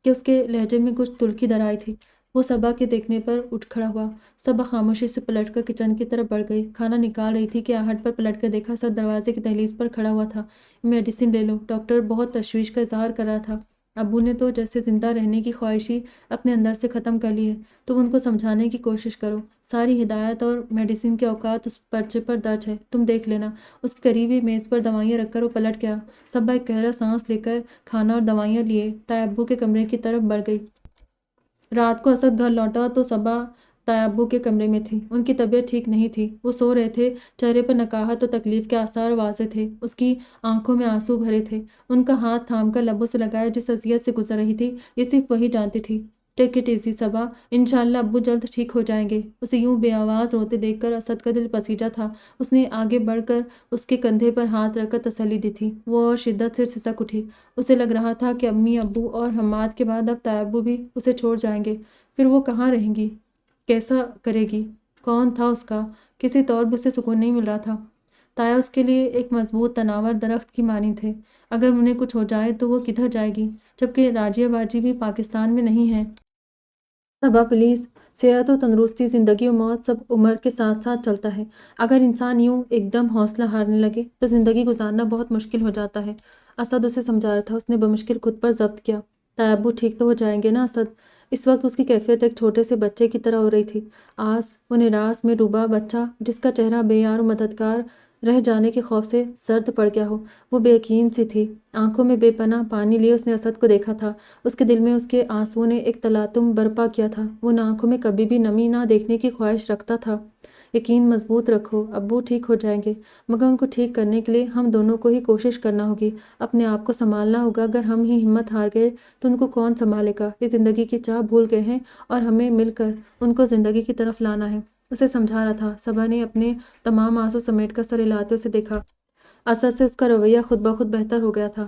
کہ اس کے لہجے میں کچھ تلخی در آئی تھی۔ وہ صبا کے دیکھنے پر اٹھ کھڑا ہوا۔ صبا خاموشی سے پلٹ کر کچن کی طرف بڑھ گئی، کھانا نکال رہی تھی کہ آہٹ پر پلٹ کر دیکھا اسد دروازے کی دہلیز پر کھڑا ہوا تھا۔ میڈیسن لے لو، ڈاکٹر بہت تشویش کا اظہار کر رہا تھا۔ ابو نے تو جیسے زندہ رہنے کی خواہش ہی اپنے اندر سے ختم کر لی ہے۔ تم ان کو سمجھانے کی کوشش کرو، ساری ہدایت اور میڈیسن کے اوقات اس پرچے پر درج ہے، تم دیکھ لینا۔ اس کی قریبی میز پر دوائیاں رکھ کر وہ پلٹ گیا۔ صبا ایک گہرا سانس لے کر کھانا اور دوائیاں لیے طیبو کے کمرے کی طرف بڑھ گئی۔ رات کو اسد گھر لوٹا تو صبا طیبو کے کمرے میں تھی۔ ان کی طبیعت ٹھیک نہیں تھی، وہ سو رہے تھے، چہرے پر نکاہت اور تکلیف کے آثار واضح تھے، اس کی آنکھوں میں آنسو بھرے تھے۔ ان کا ہاتھ تھام کر لبوں سے لگایا، جس اذیت سے گزر رہی تھی یہ صرف وہی جانتی تھی۔ ٹیک اٹ ایزی صبا، انشاءاللہ ابو جلد ٹھیک ہو جائیں گے۔ اسے یوں بے آواز روتے دیکھ کر اسد کا دل پسیجا تھا۔ اس نے آگے بڑھ کر اس کے کندھے پر ہاتھ رکھ کر تسلی دی تھی۔ وہ اور شدت سے سسک اٹھی۔ اسے لگ رہا تھا کہ امی ابو اور حماد کے بعد اب طیبو بھی اسے چھوڑ جائیں گے۔ پھر وہ کہاں رہیں گی؟ کیسا کرے گی؟ کون تھا اس کا؟ کسی طور بھی اسے سکون نہیں مل رہا تھا۔ تایا اس کے لیے ایک مضبوط تناور درخت کی مانند تھے۔ اگر انہیں کچھ ہو جائے تو وہ کدھر جائے گی؟ جبکہ راجیہ باجی بھی پاکستان میں نہیں ہے۔ صبا پلیز، صحت و تندرستی، زندگی و موت سب عمر کے ساتھ ساتھ چلتا ہے۔ اگر انسان یوں ایک دم حوصلہ ہارنے لگے تو زندگی گزارنا بہت مشکل ہو جاتا ہے۔ اسد اسے سمجھا رہا تھا۔ اس نے بمشکل خود پر ضبط کیا۔ طیبو ٹھیک تو ہو جائیں گے نا اسد؟ اس وقت اس کی کیفیت ایک چھوٹے سے بچے کی طرح ہو رہی تھی۔ وہ نراس میں ڈوبا بچہ جس کا چہرہ بے یار و مددگار رہ جانے کے خوف سے سرد پڑ گیا ہو۔ وہ بے یقین سی تھی۔ آنکھوں میں بے پناہ پانی لیے اس نے اسد کو دیکھا تھا۔ اس کے دل میں اس کے آنسوؤں نے ایک تلاطم برپا کیا تھا۔ وہ ان آنکھوں میں کبھی بھی نمی نہ دیکھنے کی خواہش رکھتا تھا۔ یقین مضبوط رکھو، ابو ٹھیک ہو جائیں گے، مگر ان کو ٹھیک کرنے کے لیے ہم دونوں کو ہی کوشش کرنا ہوگی، اپنے آپ کو سنبھالنا ہوگا۔ اگر ہم ہی ہمت ہار گئے تو ان کو کون سنبھالے گا؟ یہ زندگی کی چاہ بھول گئے ہیں اور ہمیں مل کر ان کو زندگی کی طرف لانا ہے۔ اسے سمجھا رہا تھا۔ صبا نے اپنے تمام آنسو سمیٹ کر سر ہلاتے اسے دیکھا۔ اسد سے اس کا رویہ خود بخود بہتر ہو گیا تھا۔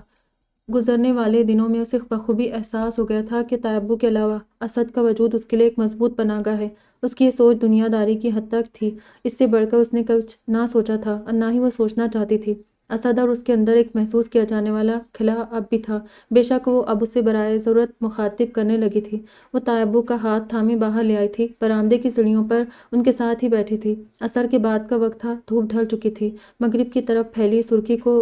گزرنے والے دنوں میں اسے بخوبی احساس ہو گیا تھا کہ طیبو کے علاوہ اسد کا وجود اس کے لیے ایک مضبوط پناہ گاہ ہے۔ اس کی یہ سوچ دنیا داری کی حد تک تھی۔ اس سے بڑھ کر اس نے کچھ نہ سوچا تھا اور نہ ہی وہ سوچنا چاہتی تھی۔ اسد اور اس کے اندر ایک محسوس کیا جانے والا خلا اب بھی تھا، بے شک وہ اب اسے برائے ضرورت مخاطب کرنے لگی تھی۔ وہ طیبو کا ہاتھ تھامے باہر لے آئی تھی، برآمدے کی سیڑھیوں پر ان کے ساتھ ہی بیٹھی تھی۔ عصر کے بعد کا وقت تھا، دھوپ ڈھل چکی تھی۔ مغرب کی طرف پھیلی سرخی کو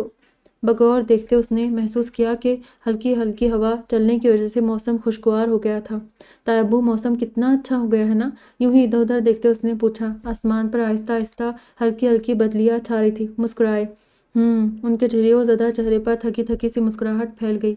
بغور دیکھتے اس نے محسوس کیا کہ ہلکی ہلکی ہوا چلنے کی وجہ سے موسم خوشگوار ہو گیا تھا۔ طیبو، موسم کتنا اچھا ہو گیا ہے نا؟ یوں ہی ادھر ادھر دیکھتے اس نے پوچھا۔ آسمان پر آہستہ آہستہ ہلکی ہلکی بدلیاں چھا رہی تھی۔ مسکرائے۔ ان کے جھریوں زدہ چہرے پر تھکی تھکی سی مسکراہٹ پھیل گئی۔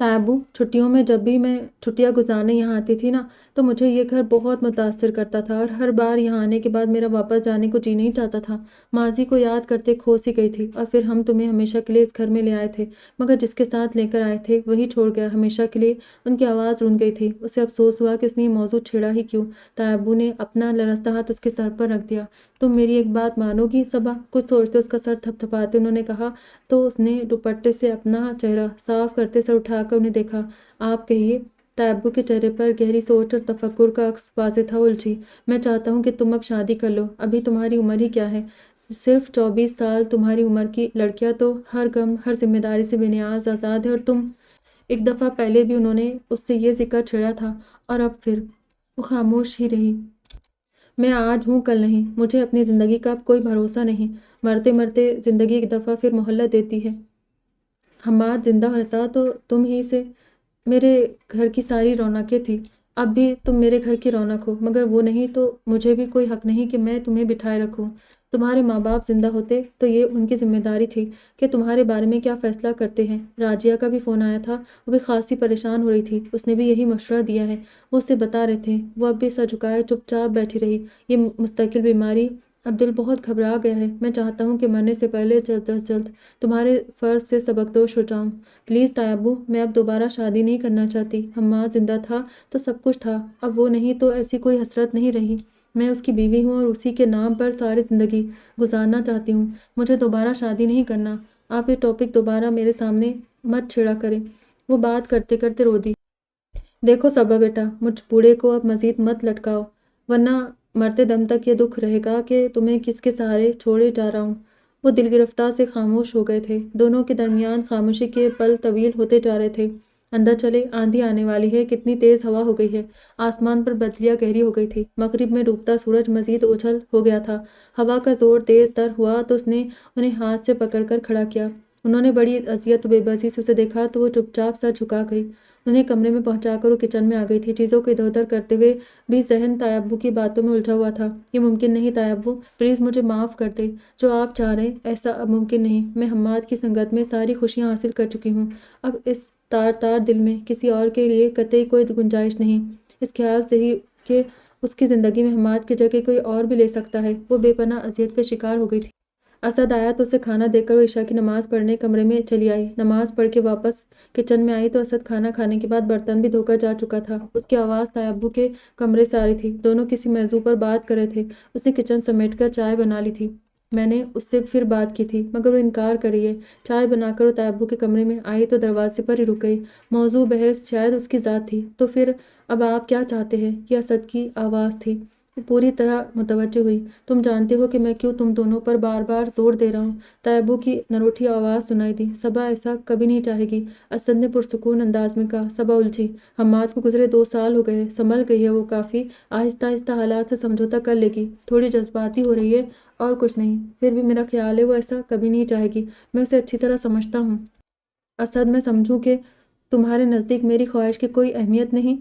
طیبو، چھٹیوں میں جب بھی میں چھٹیاں گزارنے یہاں آتی تھی نا تو مجھے یہ گھر بہت متاثر کرتا تھا اور ہر بار یہاں آنے کے بعد میرا واپس جانے کو جی نہیں چاہتا تھا۔ ماضی کو یاد کرتے کھو سی گئی تھی اور پھر ہم تمہیں ہمیشہ کے لیے اس گھر میں لے آئے تھے، مگر جس کے ساتھ لے کر آئے تھے وہی چھوڑ گیا ہمیشہ کے لیے۔ ان کی آواز رون گئی تھی۔ اسے افسوس ہوا کہ اس نے یہ موضوع چھیڑا ہی کیوں۔ طیبو نے اپنا لرزتا ہاتھ اس کے سر پر رکھ دیا۔ تم میری ایک بات مانو گی صبا؟ کچھ سوچتے اس کا سر تھپ تھپاتے انہوں نے کہا تو اس نے دوپٹے سے اپنا چہرہ صاف کرتے سر اٹھا کر انہیں دیکھا۔ آپ کہیے۔ طیبو کے چہرے پر گہری سوچ اور تفکر کا عکس واضح تھا۔ الجھی۔ میں چاہتا ہوں کہ تم اب شادی کر لو۔ ابھی تمہاری عمر ہی کیا ہے؟ صرف 24 سال۔ تمہاری عمر کی لڑکیاں تو ہر غم ہر ذمہ داری سے بے نیاز آزاد ہے اور تم… ایک دفعہ پہلے بھی انہوں نے اس سے یہ ذکر چھیڑا تھا اور اب پھر… وہ خاموش ہی رہی۔ میں آج ہوں کل نہیں۔ مجھے اپنی زندگی کا اب کوئی بھروسہ نہیں۔ مرتے مرتے زندگی ایک دفعہ پھر مہلت دیتی ہے۔ حماد زندہ رہتا تو تم ہی سے میرے گھر کی ساری رونقیں تھی۔ اب بھی تم میرے گھر کی رونق ہو، مگر وہ نہیں تو مجھے بھی کوئی حق نہیں کہ میں تمہیں بٹھائے رکھوں۔ تمہارے ماں باپ زندہ ہوتے تو یہ ان کی ذمہ داری تھی کہ تمہارے بارے میں کیا فیصلہ کرتے ہیں۔ راجیہ کا بھی فون آیا تھا، وہ بھی خاصی پریشان ہو رہی تھی، اس نے بھی یہی مشورہ دیا ہے، وہ اسے بتا رہے تھے۔ وہ اب بھی سر جھکائے چپ چاپ بیٹھی رہی۔ یہ مستقل بیماری، اب دل بہت گھبرا گیا ہے، میں چاہتا ہوں کہ مرنے سے پہلے جلد از جلد تمہارے فرض سے سبکدوش ہو جاؤں۔ پلیز طائی ابو، میں اب دوبارہ شادی نہیں کرنا چاہتی۔ حماد زندہ تھا تو سب کچھ تھا، اب وہ نہیں تو ایسی کوئی حسرت نہیں رہی۔ میں اس کی بیوی ہوں اور اسی کے نام پر ساری زندگی گزارنا چاہتی ہوں، مجھے دوبارہ شادی نہیں کرنا۔ آپ یہ ٹاپک دوبارہ میرے سامنے مت چھیڑا کریں۔ وہ بات کرتے کرتے رو دی۔ دیکھو صبا بیٹا، مجھ بوڑھے کو اب مزید مت لٹکاؤ، ورنہ مرتے دم تک یہ دکھ رہے گا کہ تمہیں کس کے سہارے چھوڑے جا رہا ہوں۔ وہ دل گرفتہ سے خاموش ہو گئے تھے، دونوں کے درمیان خاموشی کے پل طویل ہوتے جا رہے تھے۔ اندر چلے، آندھی آنے والی ہے، کتنی تیز ہوا ہو گئی ہے، آسمان پر بدلیاں گہری ہو گئی تھی، مغرب میں ڈوبتا سورج مزید اوجھل ہو گیا تھا۔ ہوا کا زور تیز تر ہوا تو اس نے انہیں ہاتھ سے پکڑ کر کھڑا کیا۔ انہوں نے بڑی اذیت و بے بسی سے اسے دیکھا تو وہ چپ چاپ سر جھکا گئی۔ انہیں کمرے میں پہنچا کر وہ کچن میں آ گئی تھی، چیزوں کو ادھر ادھر کرتے ہوئے بھی ذہن طائی ابو کی باتوں میں الجھا ہوا تھا۔ یہ ممکن نہیں طائی ابو، پلیز مجھے معاف کر دے، جو آپ چاہ رہے ایسا اب ممکن نہیں۔ میں حماد کی سنگت میں ساری خوشیاں حاصل کر چکی ہوں، اب اس تار دل میں کسی اور کے لیے قطعی کوئی گنجائش نہیں۔ اس خیال سے ہی کہ اس کی زندگی میں حماد کی جگہ کوئی اور بھی لے سکتا ہے، وہ بے پناہ اذیت کا شکار ہو گئی تھی۔ اسد آیا تو اسے کھانا دے کر وہ عشاء کی نماز پڑھنے کمرے میں چلی آئی۔ نماز پڑھ کے واپس کچن میں آئی تو اسد کھانا کھانے کے بعد برتن بھی دھو کر جا چکا تھا۔ اس کی آواز طائی ابو کے کمرے سے آ رہی تھی، دونوں کسی موضوع پر بات کر رہے تھے۔ اس نے کچن سمیٹ کر چائے بنا لی تھی، میں نے اس سے پھر بات کی تھی مگر وہ انکار کر رہی ہے۔ چائے بنا کر وہ طائی ابو کے کمرے میں آئی تو دروازے پر ہی رک گئی۔ موضوع بحث شاید اس کی ذات تھی، تو پھر اب آپ کیا چاہتے ہیں؟ یہ اسد کی آواز تھی۔ وہ پوری طرح متوجہ ہوئی۔ تم جانتے ہو کہ میں کیوں تم دونوں پر بار بار زور دے رہا ہوں؟ طائی ابو کی نروٹھی آواز سنائی دی۔ صبا ایسا کبھی نہیں چاہے گی، اسد نے پرسکون انداز میں کہا۔ صبا الجھی۔ حماد کو گزرے 2 سال ہو گئے، سنبھل گئی ہے وہ کافی، آہستہ آہستہ حالات سے سمجھوتہ کر لے گی، تھوڑی جذباتی ہو رہی ہے اور کچھ نہیں، پھر بھی میرا خیال ہے وہ ایسا کبھی نہیں چاہے گی، میں اسے اچھی طرح سمجھتا ہوں۔ اسد، میں سمجھوں کہ تمہارے نزدیک میری خواہش کی کوئی اہمیت نہیں؟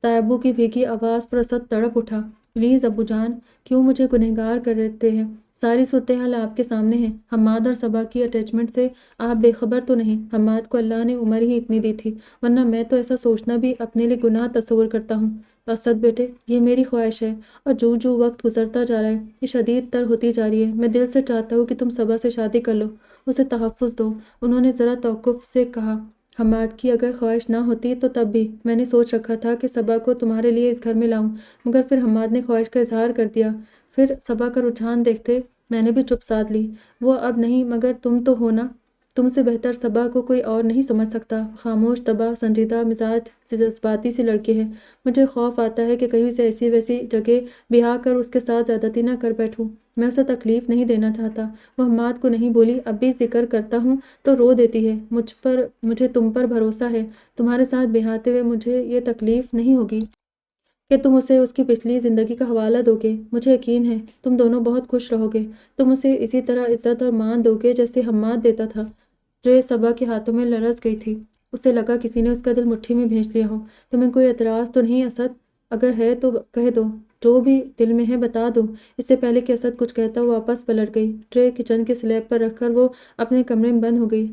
طائی ابو کی بھیگی آواز پر اسد تڑپ اٹھا۔ پلیز ابو جان، کیوں مجھے گنہگار کرتے ہیں؟ ساری صورتحال آپ کے سامنے ہے۔ حماد اور صبا کی اٹیچمنٹ سے آپ بے خبر تو نہیں؟ حماد کو اللہ نے عمر ہی اتنی دی تھی، ورنہ میں تو ایسا سوچنا بھی اپنے لیے گناہ تصور کرتا ہوں۔ اسد بیٹے، یہ میری خواہش ہے، اور جو وقت گزرتا جا رہا ہے یہ شدید تر ہوتی جا رہی ہے۔ میں دل سے چاہتا ہوں کہ تم صبا سے شادی کر لو، اسے تحفظ دو۔ انہوں نے ذرا توقف سے کہا۔ حماد کی اگر خواہش نہ ہوتی تو تب بھی میں نے سوچ رکھا تھا کہ صبا کو تمہارے لیے اس گھر میں لاؤں، مگر پھر حماد نے خواہش کا اظہار کر دیا۔ پھر صبا کا رجحان دیکھتے میں نے بھی چپ سادھ لی۔ وہ اب نہیں، مگر تم تو ہو نا، تم سے بہتر صبا کو کوئی اور نہیں سمجھ سکتا۔ خاموش، تباہ، سنجیدہ مزاج، جذباتی سی لڑکی ہے، مجھے خوف آتا ہے کہ کہیں اسے ایسی ویسی جگہ بیاہ کر اس کے ساتھ زیادتی نہ کر بیٹھوں۔ میں اسے تکلیف نہیں دینا چاہتا۔ وہ حماد کو نہیں بولی، اب بھی ذکر کرتا ہوں تو رو دیتی ہے۔ مجھے تم پر بھروسہ ہے، تمہارے ساتھ بیاہتے ہوئے مجھے یہ تکلیف نہیں ہوگی کہ تم اسے اس کی پچھلی زندگی کا حوالہ دو گے۔ مجھے یقین ہے تم دونوں بہت خوش رہو گے، تم اسے اسی طرح عزت اور مان دو گے جیسے حماد دیتا تھا۔ ٹرے صبا کے ہاتھوں میں لرز گئی تھی، اسے لگا کسی نے اس کا دل مٹھی میں بھینچ لیا ہو۔ تمہیں کوئی اعتراض تو نہیں اسد؟ اگر ہے تو کہہ دو، جو بھی دل میں ہے بتا دو۔ اس سے پہلے کہ اسد کچھ کہتا وہ واپس پلٹ گئی۔ ٹرے کچن کے سلیب پر رکھ کر وہ اپنے کمرے میں بند ہو گئی۔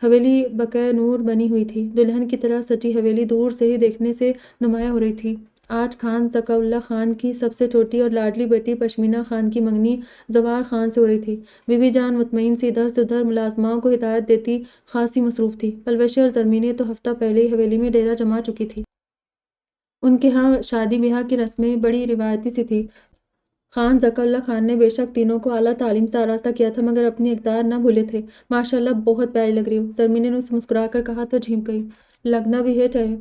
حویلی بقع نور بنی ہوئی تھی، دلہن کی طرح سجی حویلی دور سے ہی دیکھنے سے نمایاں ہو رہی تھی۔ آج خان ذکا اللہ خان کی سب سے چھوٹی اور لاڈلی بیٹی پشمینہ خان کی منگنی زوار خان سے ہو رہی تھی۔ بی بی جان مطمئن سی ادھر سے ادھر ملازماؤں کو ہدایت دیتی خاصی مصروف تھی۔ پلوشی اور زرمینی تو ہفتہ پہلے ہی حویلی میں ڈیرا جما چکی تھی۔ ان کے ہاں شادی بیاہ کی رسمیں بڑی روایتی سی تھی۔ خان ذکا اللہ خان نے بے شک تینوں کو اعلیٰ تعلیم سے آراستہ کیا تھا، مگر اپنی اقدار نہ بھولے تھے۔ ماشاءاللہ بہت پیاری لگ رہی ہو، زرمینی نے اسے مسکرا کر کہا تو جھمک گئی۔ لگنا بھی ہے چاہے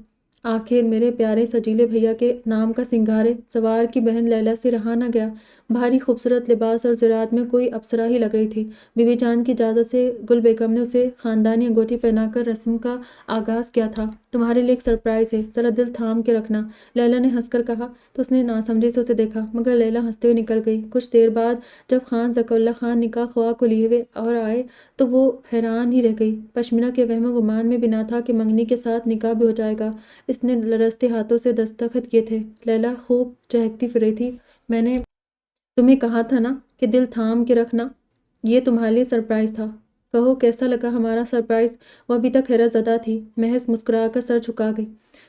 آخر میرے پیارے سجیلے بھیا کے نام کا سنگھارے۔ زوار کی بہن لیلا سے رہا نہ گیا، بھاری خوبصورت لباس اور زراعت میں کوئی اپسرا ہی لگ رہی تھی۔ بی بی جان کی اجازت سے گل بیگم نے اسے خاندانی انگوٹھی پہنا کر رسم کا آغاز کیا تھا۔ تمہارے لیے ایک سرپرائز ہے، ذرا دل تھام کے رکھنا، لیلا نے ہنس کر کہا تو اس نے ناسمجھی سے اسے دیکھا، مگر لیلا ہنستے ہوئے نکل گئی۔ کچھ دیر بعد جب خان ذکا اللہ خان نکاح خواہ کو لیے ہوئے اور آئے تو وہ حیران ہی رہ گئی۔ پشمینہ کے وہم و گمان میں بھی نہ تھا کہ منگنی کے ساتھ نکاح بھی ہو جائے گا۔ اس نے لرزتے ہاتھوں سے دستخط کیے تھے۔ لیلا خوب چہکتی پھر رہی تھی۔ میں نے تمہیں کہا تھا نا کہ دل تھام کے رکھنا، یہ تمہارے لیے سرپرائز تھا۔ کہو کیسا لگا ہمارا سرپرائز؟ وہ ابھی تک حیرت زدہ تھی، محض مسکرا کر سر جھکا گئی۔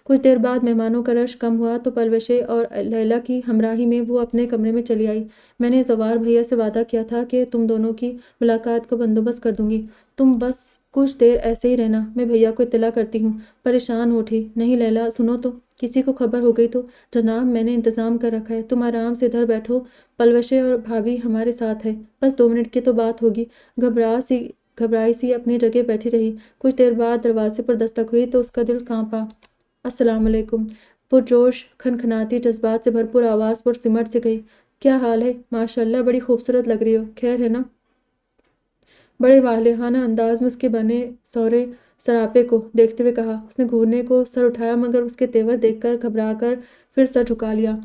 کچھ دیر بعد مہمانوں کا رش کم ہوا تو پلوشے اور لیلا کی ہمراہی میں وہ اپنے کمرے میں چلی آئی۔ میں نے زوار بھیا سے وعدہ کیا تھا کہ تم دونوں کی ملاقات کا بندوبست کر دوں گی، تم بس کچھ دیر ایسے ہی رہنا، میں بھیا کو اطلاع کرتی ہوں۔ پریشان ہو اٹھی، نہیں لیلا سنو تو، کسی کو خبر ہو گئی تو؟ جناب میں نے انتظام کر رکھا ہے، تم آرام سے ادھر بیٹھو، پلوشے اور بھابھی ہمارے ساتھ ہے، بس 2 منٹ کی تو بات ہوگی۔ گھبرائی سی اپنی جگہ بیٹھی رہی۔ کچھ دیر بعد دروازے پر دستک ہوئی تو اس کا دل کانپا۔ السلام علیکم، پرجوش کھنکھناتی جذبات سے بھرپور آواز پر سمٹ سے گئی۔ کیا حال ہے؟ ماشاء اللہ بڑی خوبصورت لگ رہی ہو، خیر ہے نا؟ بڑے واہلانہ انداز میں اس کے بنے سورے سراپے کو دیکھتے ہوئے کہا۔ اس نے گھورنے کو سر اٹھایا مگر اس کے تیور دیکھ کر گھبرا کر پھر سر جھکا لیا۔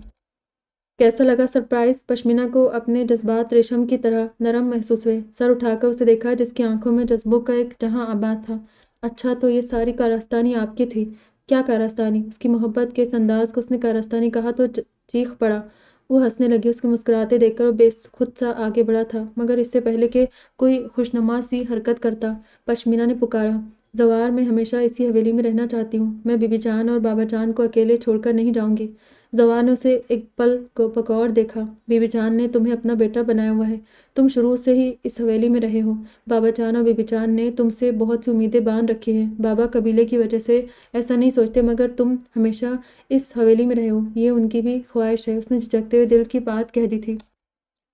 کیسا لگا سرپرائز؟ پشمینہ کو اپنے جذبات ریشم کی طرح نرم محسوس ہوئے۔ سر اٹھا کر اسے دیکھا جس کی آنکھوں میں جذبوں کا ایک جہاں آباد تھا۔ اچھا تو یہ ساری کارستانی آپ کی تھی؟ کیا کارستانی؟ اس کی محبت کے اس انداز کو اس نے کارستانی کہا تو چیخ پڑا۔ وہ ہنسنے لگی، اس کے مسکراتے دیکھ کر وہ بے خود سا آگے بڑھا تھا مگر اس سے پہلے کہ کوئی خوشنما سی حرکت کرتا پشمینہ نے پکارا، زوار میں ہمیشہ اسی حویلی میں رہنا چاہتی ہوں، میں بی بی جان اور بابا جان کو اکیلے چھوڑ کر نہیں جاؤں گی۔ زوار نے اسے ایک پل کو بغور دیکھا۔ بی بی جان نے تمہیں اپنا بیٹا بنایا ہوا ہے، تم شروع سے ہی اس حویلی میں رہے ہو، بابا جان اور بی بی جان نے تم سے بہت سی امیدیں باندھ رکھی ہیں، بابا قبیلے کی وجہ سے ایسا نہیں سوچتے مگر تم ہمیشہ اس حویلی میں رہے ہو، یہ ان کی بھی خواہش ہے۔ اس نے جھجکتے ہوئے دل کی بات کہہ دی تھی۔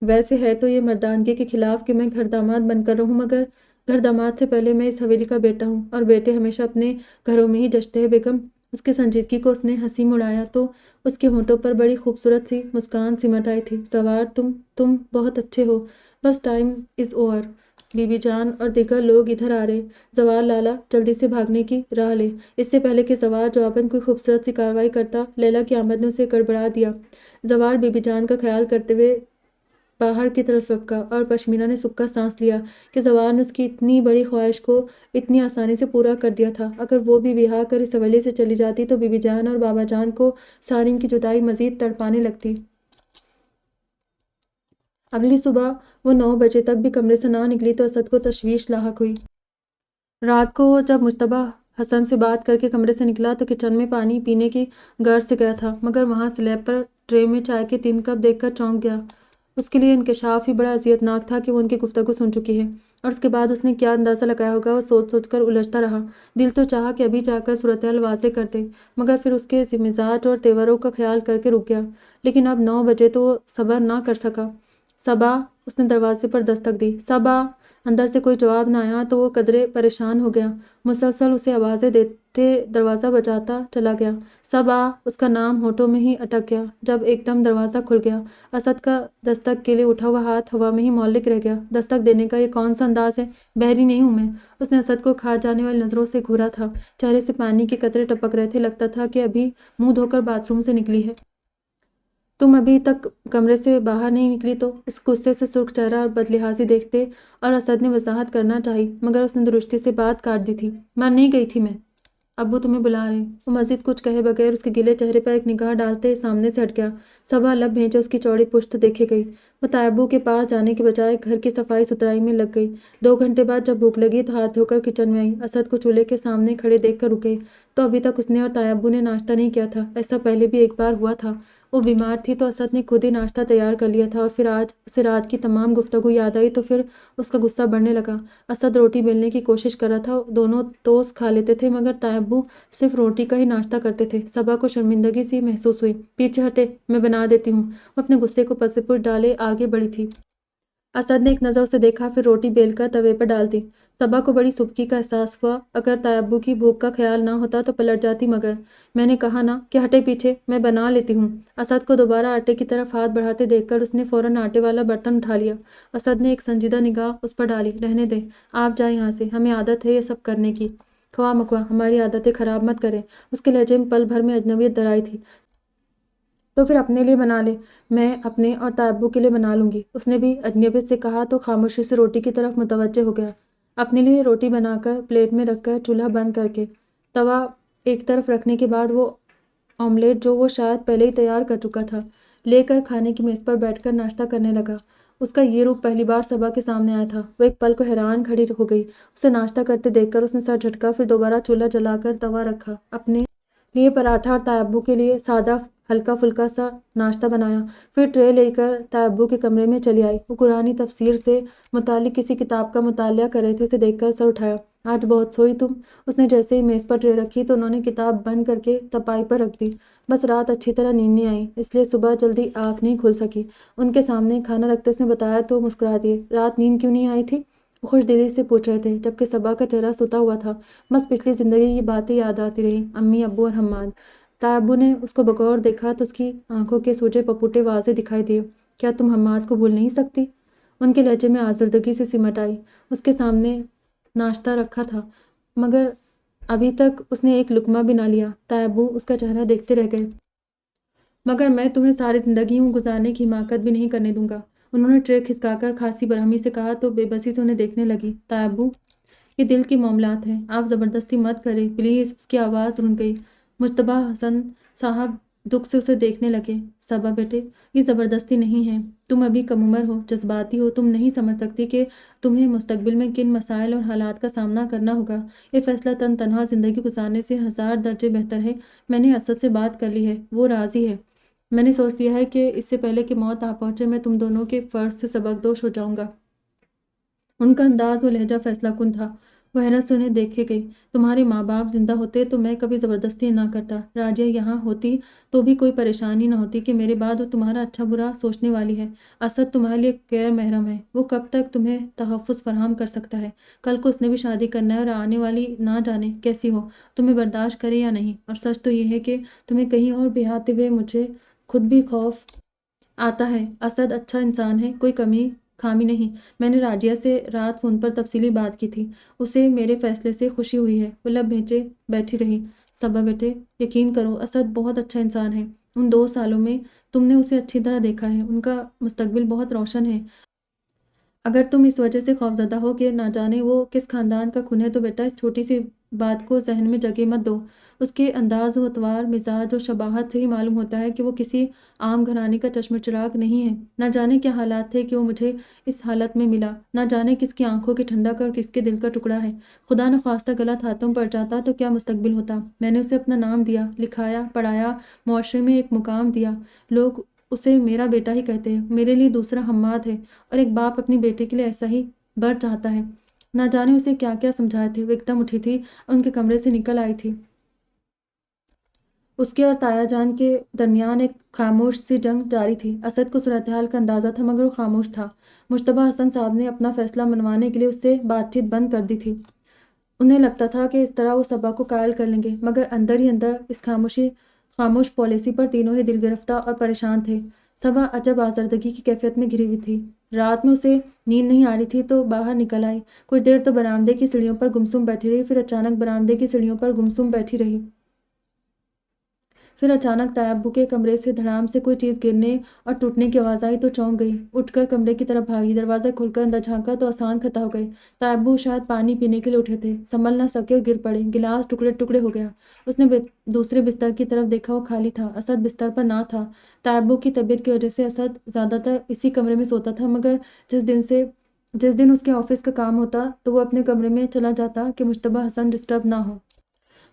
ویسے ہے تو یہ مردانگی کے خلاف کہ میں گھر داماد بن کر رہوں مگر گھر داماد سے پہلے میں اس حویلی کا بیٹا ہوں اور بیٹے ہمیشہ اپنے گھروں میں ہی جچتے ہیں بیگم۔ اس کی سنجیدگی کو اس نے ہنسی مڑایا تو اس کے ہونٹوں پر بڑی خوبصورت سی مسکان سمٹ آئی تھی۔ زوار تم بہت اچھے ہو، بس ٹائم از اوور، بی بی جان اور دیگر لوگ ادھر آ رہے، زوار لالا جلدی سے بھاگنے کی راہ لے۔ اس سے پہلے کہ زوار جواباً کوئی خوبصورت سی کارروائی کرتا، لیلا کی آمد نے اسے گڑبڑا دیا۔ زوار بی بی جان کا خیال کرتے ہوئے باہر کی طرف لپکا اور پشمینہ نے سکا سانس لیا کہ زوار نے اس کی اتنی بڑی خواہش کو اتنی آسانی سے پورا کر دیا تھا۔ اگر وہ بھی بیاہ کر اس حویلی سے چلی جاتی تو بی بی جان اور بابا جان کو سارین کی جدائی مزید تڑپانے لگتی۔ اگلی صبح وہ 9 بجے تک بھی کمرے سے نہ نکلی تو اسد کو تشویش لاحق ہوئی۔ رات کو وہ جب مجتبیٰ حسن سے بات کر کے کمرے سے نکلا تو کچن میں پانی پینے کی غرض سے گیا تھا مگر وہاں سلیب پر ٹرے میں چائے کے 3 کپ دیکھ کر چونک گیا۔ اس کے لیے انکشاف ہی بڑا اذیت ناک تھا کہ وہ ان کی گفتگو سن چکی ہے اور اس کے بعد اس نے کیا اندازہ لگایا ہوگا، وہ سوچ سوچ کر الجھتا رہا۔ دل تو چاہا کہ ابھی جا کر صورتحال واضح کر دے مگر پھر اس کے مزاج اور تیوروں کا خیال کر کے رک گیا۔ لیکن اب 9 بجے تو وہ صبر نہ کر سکا۔ صبا، اس نے دروازے پر دستک دی۔ صبا! اندر سے کوئی جواب نہ آیا تو وہ قدرے پریشان ہو گیا، مسلسل اسے آوازیں دیتے دروازہ بجاتا چلا گیا۔ صبا! اس کا نام ہونٹوں میں ہی اٹک گیا جب ایک دم دروازہ کھل گیا۔ اسد کا دستک کے لیے اٹھا ہوا ہاتھ ہوا میں ہی معلق رہ گیا۔ دستک دینے کا یہ کون سا انداز ہے؟ بحری نہیں ہوں میں۔ اس نے اسد کو کھا جانے والی نظروں سے گھورا تھا، چہرے سے پانی کے قطرے ٹپک رہے تھے، لگتا تھا کہ ابھی منہ دھو کر باتھ روم سے نکلی ہے۔ تم ابھی تک کمرے سے باہر نہیں نکلی تو؟ اس غصے سے سرخ چہرہ اور بدلحاظی دیکھتے اور اسد نے وضاحت کرنا چاہی مگر اس نے درستی سے بات کاٹ دی تھی۔ میں نہیں گئی تھی، میں ابو تمہیں بلا رہے ہیں۔ وہ مزید کچھ کہے بغیر اس کے گیلے چہرے پر ایک نگاہ ڈالتے سامنے سے ہٹ گیا۔ صبا لب بھینچے اس کی چوڑی پشت دیکھے گئی۔ وہ تائبو کے پاس جانے کے بجائے گھر کی صفائی ستھرائی میں لگ گئی۔ 2 گھنٹے بعد جب بھوک لگی تو ہاتھ دھو کر کچن میں آئی۔ اسد کو چولہے کے سامنے کھڑے دیکھ کر رک گئی تو ابھی تک اس نے اور تائبو نے ناشتہ نہیں کیا تھا۔ ایسا پہلے بھی ایک بار ہوا تھا، وہ بیمار تھی تو اسد نے خود ہی ناشتہ تیار کر لیا تھا اور پھر آج اسے رات کی تمام گفتگو یاد آئی تو پھر اس کا غصہ بڑھنے لگا۔ اسد روٹی بیلنے کی کوشش کر رہا تھا، دونوں توس کھا لیتے تھے مگر تائبو صرف روٹی کا ہی ناشتہ کرتے تھے۔ صبا کو شرمندگی سی محسوس ہوئی۔ پیچھے ہٹے، میں بنا دیتی ہوں۔ وہ اپنے غصے کو پس پش ڈالے آگے بڑھی تھی۔ اسد نے ایک نظر اسے دیکھا پھر روٹی بیل کر توے پر ڈال دی۔ صبا کو بڑی سبکی کا احساس ہوا، اگر تائبو کی بھوک کا خیال نہ ہوتا تو پلٹ جاتی مگر میں نے کہا نا کہ ہٹے پیچھے، میں بنا لیتی ہوں۔ اسد کو دوبارہ آٹے کی طرف ہاتھ بڑھاتے دیکھ کر اس نے فوراً آٹے والا برتن اٹھا لیا۔ اسد نے ایک سنجیدہ نگاہ اس پر ڈالی۔ رہنے دیں، آپ جائیں یہاں سے، ہمیں عادت ہے یہ سب کرنے کی۔ خواہ مخواہ ہماری عادتیں خراب مت کریں۔ اس کے لہجے میں پل بھر میں اجنبیت درائی تھی۔ تو پھر اپنے لیے بنا لے، میں اپنے اور تائبو کے لیے بنا لوں گی۔ اس نے بھی اجنبیت سے کہا تو خاموشی سے روٹی کی طرف متوجہ ہو گیا۔ اپنے لیے روٹی بنا کر پلیٹ میں رکھ کر چولہا بند کر کے توا ایک طرف رکھنے کے بعد وہ آملیٹ جو وہ شاید پہلے ہی تیار کر چکا تھا لے کر کھانے کی میز پر بیٹھ کر ناشتہ کرنے لگا۔ اس کا یہ روپ پہلی بار صبا کے سامنے آیا تھا۔ وہ ایک پل کو حیران کھڑی ہو گئی۔ اسے ناشتہ کرتے دیکھ کر اس نے سر جھٹکا، پھر دوبارہ چولہا جلا کر توا رکھا، اپنے لیے پراٹھا اور تائبو کے لیے سادہ ہلکا پھلکا سا ناشتہ بنایا، پھر ٹرے لے کر تائبو کے کمرے میں چلی آئی۔ وہ قرآنی تفسیر سے متعلق کسی کتاب کا مطالعہ کر رہے تھے۔ اسے دیکھ کر سر اٹھایا۔ آج بہت سوئی تم؟ اس نے جیسے ہی میز پر ٹرے رکھی تو انہوں نے کتاب بند کر کے تپائی پر رکھ دی۔ بس رات اچھی طرح نیند نہیں آئی، اس لیے صبح جلدی آنکھ نہیں کھل سکی۔ ان کے سامنے کھانا رکھتے اس نے بتایا تو مسکرا دیے۔ رات نیند کیوں نہیں آئی تھی؟ وہ خوش دلی سے پوچھ رہے تھے، جبکہ صبا کا چہرہ ستا ہوا تھا۔ بس پچھلی زندگی کی باتیں یاد آتی رہی، امی، ابو اور حماد۔ تائبو نے اس کو بغور دیکھا تو اس کی آنکھوں کے سوجے پپوٹے واضح دکھائی دیے۔ کیا تم حماد کو بھول نہیں سکتی؟ ان کے لہجے میں آزردگی سے سمٹ آئی۔ اس کے سامنے ناشتہ رکھا تھا مگر ابھی تک اس نے ایک لقمہ بھی نہ لیا۔ تائبو اس کا چہرہ دیکھتے رہ گئے۔ مگر میں تمہیں ساری زندگی یوں گزارنے کی حماقت بھی نہیں کرنے دوں گا، انہوں نے ٹرے کھسکا کر خاصی برہمی سے کہا تو بے بسی سے انہیں دیکھنے لگی۔ تائبو، یہ دل کے معاملات ہیں، آپ زبردستی مت کریں پلیز۔ اس کی آواز رن گئی۔ مجتبیٰ حسن صاحب دکھ سے اسے دیکھنے لگے۔ صبا بیٹے، یہ زبردستی نہیں ہے، تم ابھی کم عمر ہو، جذباتی ہو، تم نہیں سمجھ سکتی کہ تمہیں مستقبل میں کن مسائل اور حالات کا سامنا کرنا ہوگا۔ یہ فیصلہ تنہا زندگی گزارنے سے 1000 درجے بہتر ہے۔ میں نے اسد سے بات کر لی ہے، وہ راضی ہے۔ میں نے سوچ لیا ہے کہ اس سے پہلے کہ موت آ پہنچے میں تم دونوں کے فرض سے سبکدوش ہو جاؤں گا۔ ان کا انداز و لہجہ فیصلہ کن تھا۔ وہ حیرت سے انہیں دیکھے گئی۔ تمہارے ماں باپ زندہ ہوتے تو میں کبھی زبردستی نہ کرتا، راجیہ یہاں ہوتی تو بھی کوئی پریشانی نہ ہوتی کہ میرے بعد وہ تمہارا اچھا برا سوچنے والی ہے۔ اسد تمہارے لیے غیر محرم ہے، وہ کب تک تمہیں تحفظ فراہم کر سکتا ہے؟ کل کو اس نے بھی شادی کرنا ہے اور آنے والی نہ جانے کیسی ہو، تمہیں برداشت کرے یا نہیں۔ اور سچ تو یہ ہے کہ تمہیں کہیں اور بیاہتے ہوئے مجھے خود بھی خوف آتا ہے۔ اسد اچھا انسان ہے، کوئی کمی خامی نہیں۔ میں نے راجیہ سے رات فون پر تفصیلی بات کی تھی، اسے میرے فیصلے سے خوشی ہوئی ہے۔ وہ لب بھیجے بیٹھی رہی۔ صبا بیٹے، یقین کرو اسد بہت اچھا انسان ہے۔ ان 2 سالوں میں تم نے اسے اچھی طرح دیکھا ہے، ان کا مستقبل بہت روشن ہے۔ اگر تم اس وجہ سے خوفزدہ ہو کہ نہ جانے وہ کس خاندان کا خون ہے تو بیٹا اس چھوٹی سی بات کو ذہن میں جگہ مت دو۔ اس کے انداز و اطوار، مزاج و شباہت سے ہی معلوم ہوتا ہے کہ وہ کسی عام گھرانے کا چشم چراغ نہیں ہے۔ نہ جانے کیا حالات تھے کہ وہ مجھے اس حالت میں ملا، نہ جانے کس کی آنکھوں کی ٹھنڈک اور کس کے دل کا ٹکڑا ہے۔ خدا نخواستہ غلط ہاتھوں پڑ جاتا تو کیا مستقبل ہوتا۔ میں نے اسے اپنا نام دیا، لکھایا، پڑھایا، معاشرے میں ایک مقام دیا۔ لوگ اسے میرا بیٹا ہی کہتے ہیں۔ میرے لیے دوسرا حماد ہے، اور ایک باپ اپنی بیٹے کے لیے ایسا ہی بر چاہتا ہے۔ نہ جانے اسے کیا کیا سمجھائے تھے۔ وہ ایک دم اٹھی تھی اور ان کے کمرے سے نکل آئی تھی۔ اس کے اور تایا جان کے درمیان ایک خاموش سی جنگ جاری تھی۔ اسد کو صورتحال کا اندازہ تھا مگر وہ خاموش تھا۔ مجتبیٰ حسن صاحب نے اپنا فیصلہ منوانے کے لیے اس سے بات چیت بند کر دی تھی۔ انہیں لگتا تھا کہ اس طرح وہ صبا کو قائل کر لیں گے، مگر اندر ہی اندر اس خاموش پالیسی پر تینوں ہی دل گرفتہ اور پریشان تھے۔ صبا عجب آزردگی کی کیفیت میں گھری ہوئی تھی۔ رات میں اسے نیند نہیں آ رہی تھی تو باہر نکل آئی۔ کچھ دیر تو برآمدے کی سیڑھیوں پر گمسم بیٹھی رہی، پھر اچانک تائبو کے کمرے سے دھڑام سے کوئی چیز گرنے اور ٹوٹنے کی آواز آئی تو چونک گئی، اٹھ کر کمرے کی طرف بھاگی۔ دروازہ کھول کر اندر جھانکا تو آسان خطا ہو گئے۔ تائبو شاید پانی پینے کے لیے اٹھے تھے، سنبھل نہ سکے اور گر پڑے۔ گلاس ٹکڑے ٹکڑے ہو گیا۔ اس نے دوسرے بستر کی طرف دیکھا، وہ خالی تھا۔ اسد بستر پر نہ تھا۔ تائبو کی طبیعت کی وجہ سے اسد زیادہ تر اسی کمرے میں سوتا تھا، مگر جس دن اس کے آفس کا کام ہوتا تو وہ اپنے کمرے میں چلا جاتا کہ مجتبیٰ حسن ڈسٹرب نہ ہو۔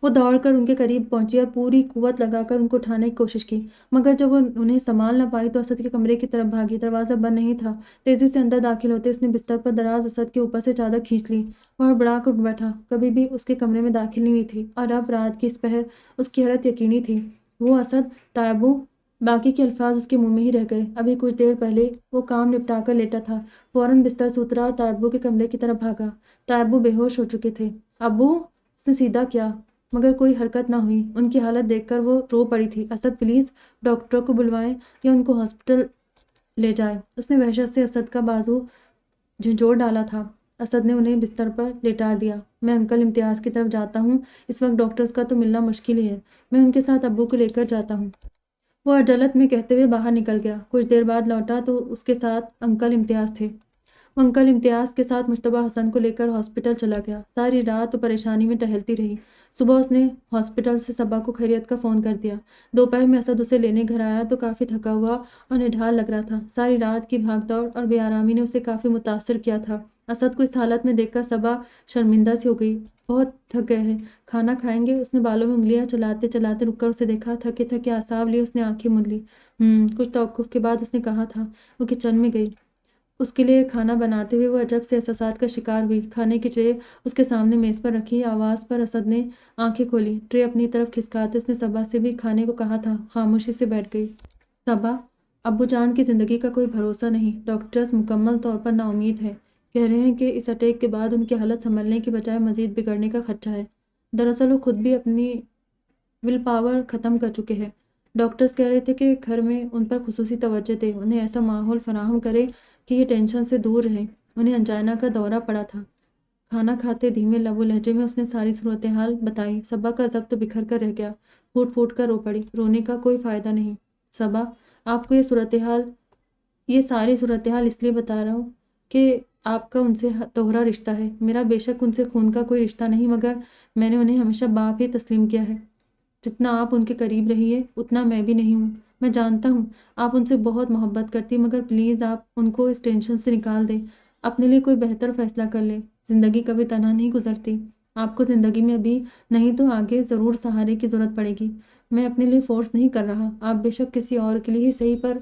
وہ دوڑ کر ان کے قریب پہنچی اور پوری قوت لگا کر ان کو اٹھانے کی کوشش کی، مگر جب وہ انہیں سنبھال نہ پائی تو اسد کے کمرے کی طرف بھاگی۔ دروازہ بند نہیں تھا۔ تیزی سے اندر داخل ہوتے اس نے بستر پر دراز اسد کے اوپر سے چادر کھینچ لی۔ وہ ہڑبڑا کر اٹھ بیٹھا، کبھی بھی اس کے کمرے میں داخل نہیں ہوئی تھی، اور اب رات کی اس پہر اس کی حیرت یقینی تھی۔ وہ اسد، تائبو، باقی کے الفاظ اس کے منہ میں ہی رہ گئے۔ ابھی کچھ دیر پہلے وہ کام نپٹا کر لیٹا تھا، فوراً بستر سے اترا اور تائبو کے کمرے کی طرف بھاگا۔ تائبو بے ہوش ہو چکے تھے۔ ابو، اس نے سیدھا کیا، مگر کوئی حرکت نہ ہوئی۔ ان کی حالت دیکھ کر وہ رو پڑی تھی۔ اسد پلیز ڈاکٹر کو بلوائیں یا ان کو ہاسپٹل لے جائے۔ اس نے وحشت سے اسد کا بازو جھنجھوڑ ڈالا تھا۔ اسد نے انہیں بستر پر لیٹا دیا۔ میں انکل امتیاز کی طرف جاتا ہوں، اس وقت ڈاکٹرز کا تو ملنا مشکل ہی ہے، میں ان کے ساتھ ابو کو لے کر جاتا ہوں۔ وہ عجلت میں کہتے ہوئے باہر نکل گیا۔ کچھ دیر بعد لوٹا تو اس کے ساتھ انکل امتیاز تھے۔ وہ انکل امتیاز کے ساتھ مشتبہ حسن کو لے کر ہاسپٹل چلا گیا۔ ساری رات وہ پریشانی میں ٹہلتی رہی۔ صبح اس نے ہاسپٹل سے صبا کو خیریت کا فون کر دیا۔ دوپہر میں اسد اسے لینے گھر آیا تو کافی تھکا ہوا اور نڈھال لگ رہا تھا۔ ساری رات کی بھاگ دوڑ اور بے آرامی نے اسے کافی متاثر کیا تھا۔ اسد کو اس حالت میں دیکھ کر صبا شرمندہ سی ہو گئی۔ بہت تھک گئے ہیں، کھانا کھائیں گے؟ اس نے بالوں میں انگلیاں چلاتے چلاتے رک کر اسے دیکھا۔ تھکے تھکے اعصاب لیے اس نے آنکھیں موند لی۔ کچھ توقف کے بعد اس نے کہا تھا۔ وہ کچن میں گئی۔ اس کے لیے کھانا بناتے ہوئے وہ عجب سے احساسات کا شکار ہوئی۔ کھانے کی ٹرے اس کے سامنے میز پر رکھی۔ آواز پر اسد نے آنکھیں کھولی۔ ٹرے اپنی طرف کھسکاتے اس نے صبا سے بھی کھانے کو کہا تھا۔ خاموشی سے بیٹھ گئی۔ صبا، ابو جان کی زندگی کا کوئی بھروسہ نہیں۔ ڈاکٹرز مکمل طور پر نا امید ہے۔ کہہ رہے ہیں کہ اس اٹیک کے بعد ان کی حالت سنبھلنے کی بجائے مزید بگڑنے کا خدشہ ہے۔ دراصل وہ خود بھی اپنی ول پاور ختم کر چکے ہیں۔ ڈاکٹرز کہہ رہے تھے کہ گھر میں ان پر خصوصی توجہ دے، انہیں ایسا ماحول فراہم کرے کہ یہ ٹینشن سے دور رہیں۔ انہیں انجائنا کا دورہ پڑا تھا۔ کھانا کھاتے دھیمے لب و لہجے میں اس نے ساری صورتحال بتائی۔ صبا کا ضبط بکھر کر رہ گیا۔ پھوٹ پھوٹ کر رو پڑی۔ رونے کا کوئی فائدہ نہیں صبا، آپ کو یہ ساری صورتحال اس لیے بتا رہا ہوں کہ آپ کا ان سے دوہرا رشتہ ہے۔ میرا بے شک ان سے خون کا کوئی رشتہ نہیں، مگر میں نے انہیں ہمیشہ باپ ہی تسلیم کیا ہے۔ جتنا آپ ان کے قریب رہی ہے اتنا میں بھی نہیں ہوں۔ میں جانتا ہوں آپ ان سے بہت محبت کرتی، مگر پلیز آپ ان کو اس ٹینشن سے نکال دیں۔ اپنے لیے کوئی بہتر فیصلہ کر لیں۔ زندگی کبھی تنہا نہیں گزرتی۔ آپ کو زندگی میں ابھی نہیں تو آگے ضرور سہارے کی ضرورت پڑے گی۔ میں اپنے لیے فورس نہیں کر رہا، آپ بے شک کسی اور کے لیے ہی صحیح پر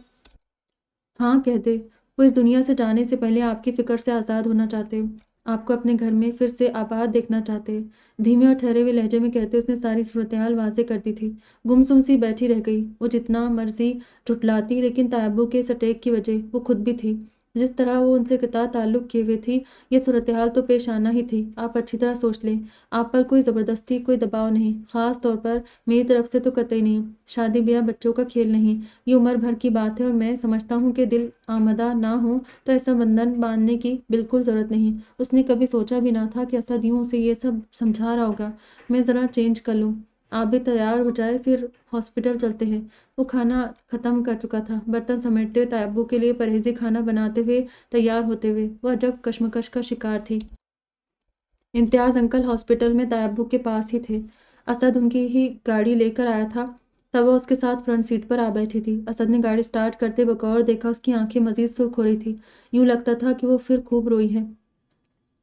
ہاں کہہ دے۔ وہ اس دنیا سے جانے سے پہلے آپ کی فکر سے آزاد ہونا چاہتے، آپ کو اپنے گھر میں پھر سے آباد دیکھنا چاہتے۔ دھیمے اور ٹھہرے ہوئے لہجے میں کہتے اس نے ساری صورتحال واضح کر دی تھی۔ گمسم سی بیٹھی رہ گئی۔ وہ جتنا مرضی جھٹلاتی، لیکن تیابو کے اس اٹیک کی وجہ وہ خود بھی تھی۔ جس طرح وہ ان سے قطع تعلق کیے ہوئے تھی، یہ صورتحال تو پیش آنا ہی تھی۔ آپ اچھی طرح سوچ لیں، آپ پر کوئی زبردستی، کوئی دباؤ نہیں، خاص طور پر میری طرف سے تو قطعی نہیں۔ شادی بیاہ بچوں کا کھیل نہیں، یہ عمر بھر کی بات ہے، اور میں سمجھتا ہوں کہ دل آمدہ نہ ہوں تو ایسا بندھن باندھنے کی بالکل ضرورت نہیں۔ اس نے کبھی سوچا بھی نہ تھا کہ اسد یوں اسے یہ سب سمجھا رہا ہوگا۔ میں ذرا چینج کر لوں، آپ بھی تیار ہو جائے، پھر ہاسپٹل چلتے ہیں۔ وہ کھانا ختم کر چکا تھا۔ برتن سمیٹتے ہوئے، تیابو کے لیے پرہیزی کھانا بناتے ہوئے، تیار ہوتے ہوئے وہ عجب کشمکش کا شکار تھی۔ امتیاز انکل ہاسپٹل میں تیابو کے پاس ہی تھے۔ اسد ان کی ہی گاڑی لے کر آیا تھا۔ صبا اس کے ساتھ فرنٹ سیٹ پر آ بیٹھی تھی۔ اسد نے گاڑی سٹارٹ کرتے بغور دیکھا۔ اس کی آنکھیں مزید سرخ ہو رہی تھی۔ یوں لگتا تھا کہ وہ پھر خوب روئی ہے۔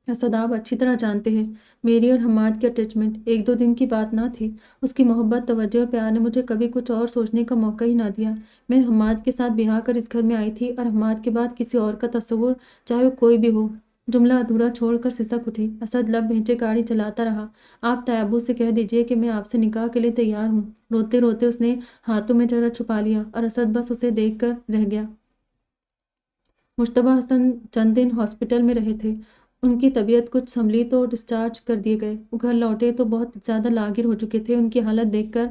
اسد، آپ اچھی طرح جانتے ہیں میری اور حماد کی اٹیچمنٹ ایک دو دن کی بات نہ تھی۔ اس کی محبت، توجہ اور پیار نے مجھے کبھی کچھ اور سوچنے کا موقع ہی نہ دیا۔ میں حماد کے ساتھ بیاہ کر اس گھر میں آئی تھی، اور حماد کے بعد کسی اور کا تصور، چاہے وہ کوئی بھی ہو۔ جملہ ادھورا چھوڑ کر سسک اٹھی۔ اسد لب بھینچے گاڑی چلاتا رہا۔ آپ تیابو سے کہہ دیجئے کہ میں آپ سے نکاح کے لیے تیار ہوں۔ روتے روتے اس نے ہاتھوں میں چہرہ چھپا لیا، اور اسد بس اسے دیکھ کر رہ گیا۔ مشتبہ حسن چند دن ہاسپٹل میں رہے تھے۔ ان کی طبیعت کچھ سنبھلی تو ڈسچارج کر دیے گئے۔ وہ گھر لوٹے تو بہت زیادہ لاغر ہو چکے تھے۔ ان کی حالت دیکھ کر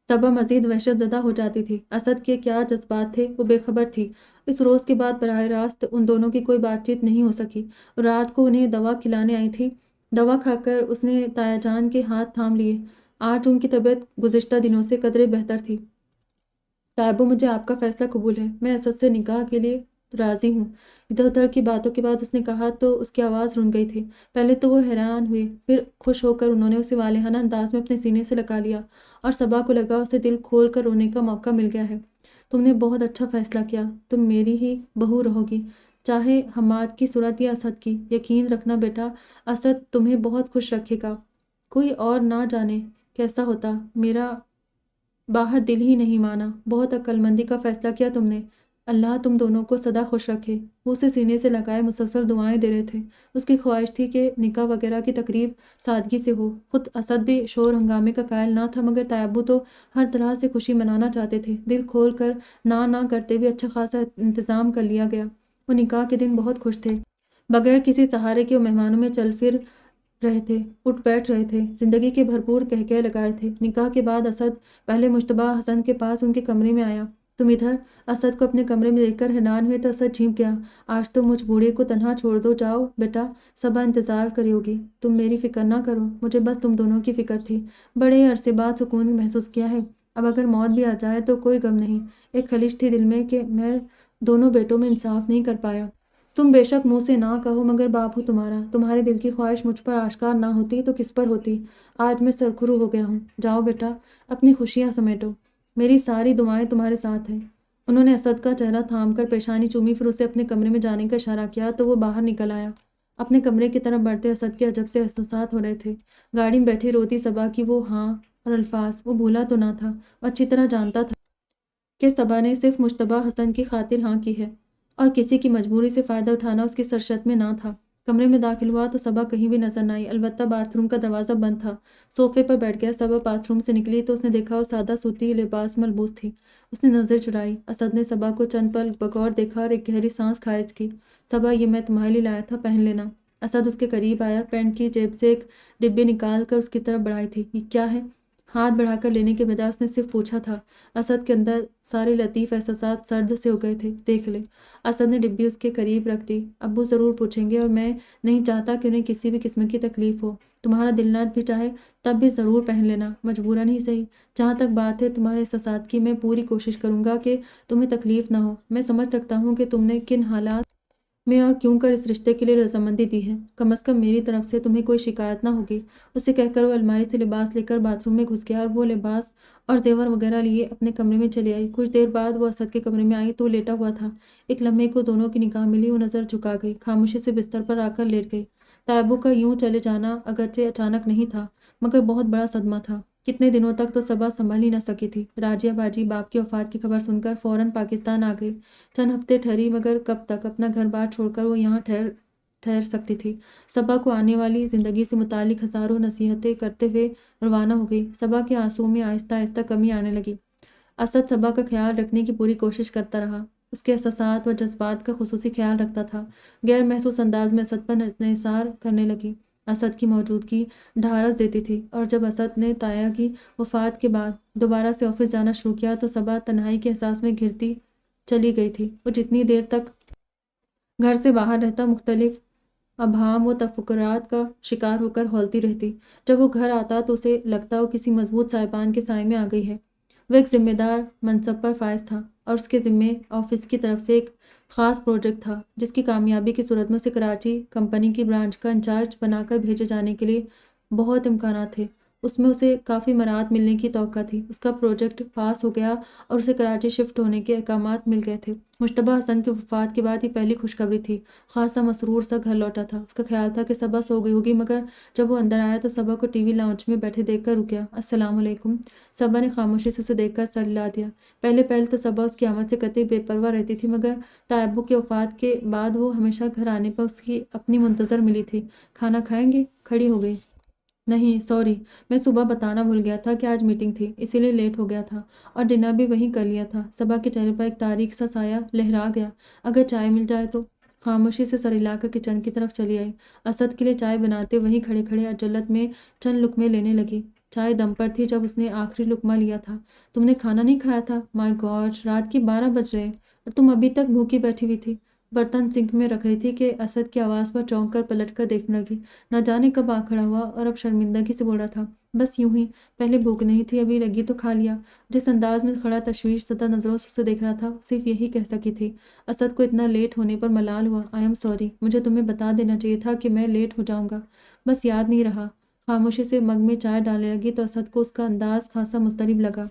صبا مزید وحشت زدہ ہو جاتی تھی۔ اسد کے کیا جذبات تھے وہ بے خبر تھی۔ اس روز کے بعد براہ راست ان دونوں کی کوئی بات چیت نہیں ہو سکی۔ رات کو انہیں دوا کھلانے آئی تھی۔ دوا کھا کر اس نے تایا جان کے ہاتھ تھام لیے۔ آج ان کی طبیعت گزشتہ دنوں سے قدرے بہتر تھی۔ تیابو، مجھے آپ کا فیصلہ قبول ہے۔ میں اسد سے نکاح کے لیے راضی ہوں۔ ادھر ادھر کی باتوں کے بعد اس نے کہا تو اس کی آواز رن گئی تھی۔ پہلے تو وہ حیران ہوئے، پھر خوش ہو کر انہوں نے اسے والہانہ انداز میں اپنے سینے سے لگا لیا، اور صبا کو لگا اسے دل کھول کر رونے کا موقع مل گیا ہے۔ تم نے بہت اچھا فیصلہ کیا۔ تم میری ہی بہو رہو گی، چاہے حماد کی صورت یا اسد کی۔ یقین رکھنا بیٹا، اسد تمہیں بہت خوش رکھے گا۔ کوئی اور نہ جانے کیسا ہوتا، میرا باہر دل ہی نہیں مانا۔ بہت عقل مندی کا فیصلہ کیا تم نے۔ اللہ تم دونوں کو سدا خوش رکھے۔ وہ اسے سینے سے لگائے مسلسل دعائیں دے رہے تھے۔ اس کی خواہش تھی کہ نکاح وغیرہ کی تقریب سادگی سے ہو۔ خود اسد بھی شور ہنگامے کا قائل نہ تھا، مگر تیابو تو ہر طرح سے خوشی منانا چاہتے تھے۔ دل کھول کر نہ کرتے ہوئے اچھا خاصا انتظام کر لیا گیا۔ وہ نکاح کے دن بہت خوش تھے۔ بغیر کسی سہارے کے وہ مہمانوں میں چل پھر رہے تھے، اٹھ بیٹھ رہے تھے، زندگی کے بھرپور قہقہے لگا رہے تھے۔ نکاح کے بعد اسد پہلے مشتبہ حسن کے پاس ان کے کمرے میں آیا۔ تم ادھر؟ اسد کو اپنے کمرے میں دیکھ کر حیران ہوئے تو اسد جھینک گیا۔ آج تو مجھ بوڑھے کو تنہا چھوڑ دو، جاؤ بیٹا، صبا انتظار کری ہوگی۔ تم میری فکر نہ کرو، مجھے بس تم دونوں کی فکر تھی۔ بڑے عرصے بعد سکون محسوس کیا ہے۔ اب اگر موت بھی آ جائے تو کوئی غم نہیں۔ ایک خلش تھی دل میں کہ میں دونوں بیٹوں میں انصاف نہیں کر پایا۔ تم بے شک منہ سے نہ کہو، مگر باپ ہو تمہارا، تمہارے دل کی خواہش مجھ پر آشکار نہ ہوتی تو کس پر ہوتی؟ آج میں سرخرو ہو گیا ہوں، جاؤ بیٹا اپنی خوشیاں سمیٹو، میری ساری دعائیں تمہارے ساتھ ہیں۔ انہوں نے اسد کا چہرہ تھام کر پیشانی چومی، پھر اسے اپنے کمرے میں جانے کا اشارہ کیا تو وہ باہر نکل آیا۔ اپنے کمرے کی طرف بڑھتے اسد کے عجب سے احساسات ہو رہے تھے۔ گاڑی میں بیٹھی روتی صبا کی وہ ہاں اور الفاظ وہ بھولا تو نہ تھا، وہ اچھی طرح جانتا تھا کہ صبا نے صرف مشتبہ حسن کی خاطر ہاں کی ہے اور کسی کی مجبوری سے فائدہ اٹھانا اس کی سرشت میں نہ تھا۔ کمرے میں داخل ہوا تو صبا کہیں بھی نظر نہ آئی، البتہ باتھ روم کا دروازہ بند تھا۔ صوفے پر بیٹھ گیا۔ صبا باتھ روم سے نکلی تو اس نے دیکھا وہ سادہ سوتی لباس ملبوس تھی۔ اس نے نظر چڑھائی۔ اسد نے صبا کو چند پل بغور دیکھا اور ایک گہری سانس خارج کی۔ صبا یہ میں تمہارے لیے لایا تھا، پہن لینا۔ اسد اس کے قریب آیا، پینٹ کی جیب سے ایک ڈبی نکال کر اس کی طرف بڑھائی تھی۔ یہ کیا ہے؟ ہاتھ بڑھا کر لینے کے بجائے اس نے صرف پوچھا تھا۔ اسد کے اندر سارے لطیف احساسات سرد سے ہو گئے تھے۔ دیکھ لے۔ اسد نے ڈبی اس کے قریب رکھ دی۔ ابو ضرور پوچھیں گے اور میں نہیں چاہتا کہ انہیں کسی بھی قسم کی تکلیف ہو۔ تمہارا دل نہ بھی چاہے تب بھی ضرور پہن لینا، مجبوراً ہی صحیح۔ جہاں تک بات ہے تمہارے احساسات کی، میں پوری کوشش کروں گا کہ تمہیں تکلیف نہ ہو۔ میں سمجھ سکتا ہوں کہ تم نے کن حالات میں اور کیوں کر اس رشتے کے لیے رضامندی دی ہے۔ کم از کم میری طرف سے تمہیں کوئی شکایت نہ ہوگی۔ اسے کہہ کر وہ الماری سے لباس لے کر باتھ روم میں گھس گیا اور وہ لباس اور زیور وغیرہ لیے اپنے کمرے میں چلی آئی۔ کچھ دیر بعد وہ اسد کے کمرے میں آئی تو وہ لیٹا ہوا تھا۔ ایک لمحے کو دونوں کی نگاہ ملی، وہ نظر جھکا گئی، خاموشی سے بستر پر آ کر لیٹ گئی۔ تائبو کا یوں چلے جانا اگرچہ اچانک نہیں تھا مگر بہت بڑا صدمہ تھا۔ کتنے دنوں تک تو صبا سنبھل ہی نہ سکی تھی۔ راجیہ باجی باپ کی وفات کی خبر سن کر فوراً پاکستان آ گئی۔ چند ہفتے ٹھہری مگر کب تک اپنا گھر بار چھوڑ کر وہ یہاں ٹھہر سکتی تھی۔ صبا کو آنے والی زندگی سے متعلق ہزاروں نصیحتیں کرتے ہوئے روانہ ہو گئی۔ صبا کے آنسوؤں میں آہستہ آہستہ کمی آنے لگی۔ اسد صبا کا خیال رکھنے کی پوری کوشش کرتا رہا، اس کے احساسات و جذبات کا خصوصی خیال رکھتا تھا۔ غیر محسوس انداز میں اسد پر انحصار کرنے لگی۔ اسد کی موجودگی ڈھارس دیتی تھی اور جب اسد نے تایا کی وفات کے بعد دوبارہ سے آفس جانا شروع کیا تو صبا تنہائی کے احساس میں گھرتی چلی گئی تھی۔ وہ جتنی دیر تک گھر سے باہر رہتا مختلف ابہام و تفکرات کا شکار ہو کر ہولتی رہتی۔ جب وہ گھر آتا تو اسے لگتا وہ کسی مضبوط سائبان کے سائے میں آ گئی ہے۔ وہ ایک ذمہ دار منصب پر فائز تھا اور اس کے ذمے آفس کی طرف سے ایک خاص پروجیکٹ تھا جس کی کامیابی کی صورت میں اسے کراچی کمپنی کی برانچ کا انچارج بنا کر بھیجے جانے کے لیے بہت امکانات تھے۔ اس میں اسے کافی مراعات ملنے کی توقع تھی۔ اس کا پروجیکٹ پاس ہو گیا اور اسے کراچی شفٹ ہونے کے احکامات مل گئے تھے۔ مشتبہ حسن کی وفات کے بعد یہ پہلی خوشخبری تھی۔ خاصا مسرور سا گھر لوٹا تھا۔ اس کا خیال تھا کہ صبا سو گئی ہوگی مگر جب وہ اندر آیا تو صبا کو ٹی وی لاؤنج میں بیٹھے دیکھ کر رک گیا۔ السلام علیکم۔ صبا نے خاموشی سے اسے دیکھ کر سر ہلا دیا۔ پہلے تو صبا اس کی آمد سے قطعی بے پرواہ رہتی تھی مگر تائبو کی وفات کے بعد وہ ہمیشہ گھر آنے پر اس کی اپنی منتظر ملی تھی۔ کھانا کھائیں گے؟ کھڑی ہو گئی۔ نہیں سوری، میں صبح بتانا بھول گیا تھا کہ آج میٹنگ تھی، اسی لیے لیٹ ہو گیا تھا اور ڈنر بھی وہیں کر لیا تھا۔ صبا کے چہرے پر ایک تاریک سا سایہ لہرا گیا۔ اگر چائے مل جائے تو؟ خاموشی سے سر ہلا کر کچن کی طرف چلی آئی۔ اسد کے لیے چائے بناتے وہیں کھڑے کھڑے عجلت میں چند لقمے لینے لگی۔ چائے دم پر تھی جب اس نے آخری لقمہ لیا تھا۔ تم نے کھانا نہیں کھایا تھا؟ مائی گاڈ، رات کے 12 بج رہے اور تم ابھی تک بھوکی بیٹھی ہوئی تھی۔ برتن سنک میں رکھ رہی تھی کہ اسد کی آواز پر چونک کر پلٹ کر دیکھنے لگی۔ نہ جانے کب آ کھڑا ہوا اور اب شرمندگی سے بول رہا تھا، بس یوں ہی، پہلے بھوک نہیں تھی، ابھی لگی تو کھا لیا۔ جس انداز میں کھڑا تشویش زدہ نظروں سے اسے دیکھ رہا تھا صرف یہی کہہ سکی تھی۔ اسد کو اتنا لیٹ ہونے پر ملال ہوا۔ آئی ایم سوری، مجھے تمہیں بتا دینا چاہیے تھا کہ میں لیٹ ہو جاؤں گا، بس یاد نہیں رہا۔ خاموشی سے مگ میں چائے ڈالنے لگی تو اسد کو اس کا انداز خاصا مضطرب لگا۔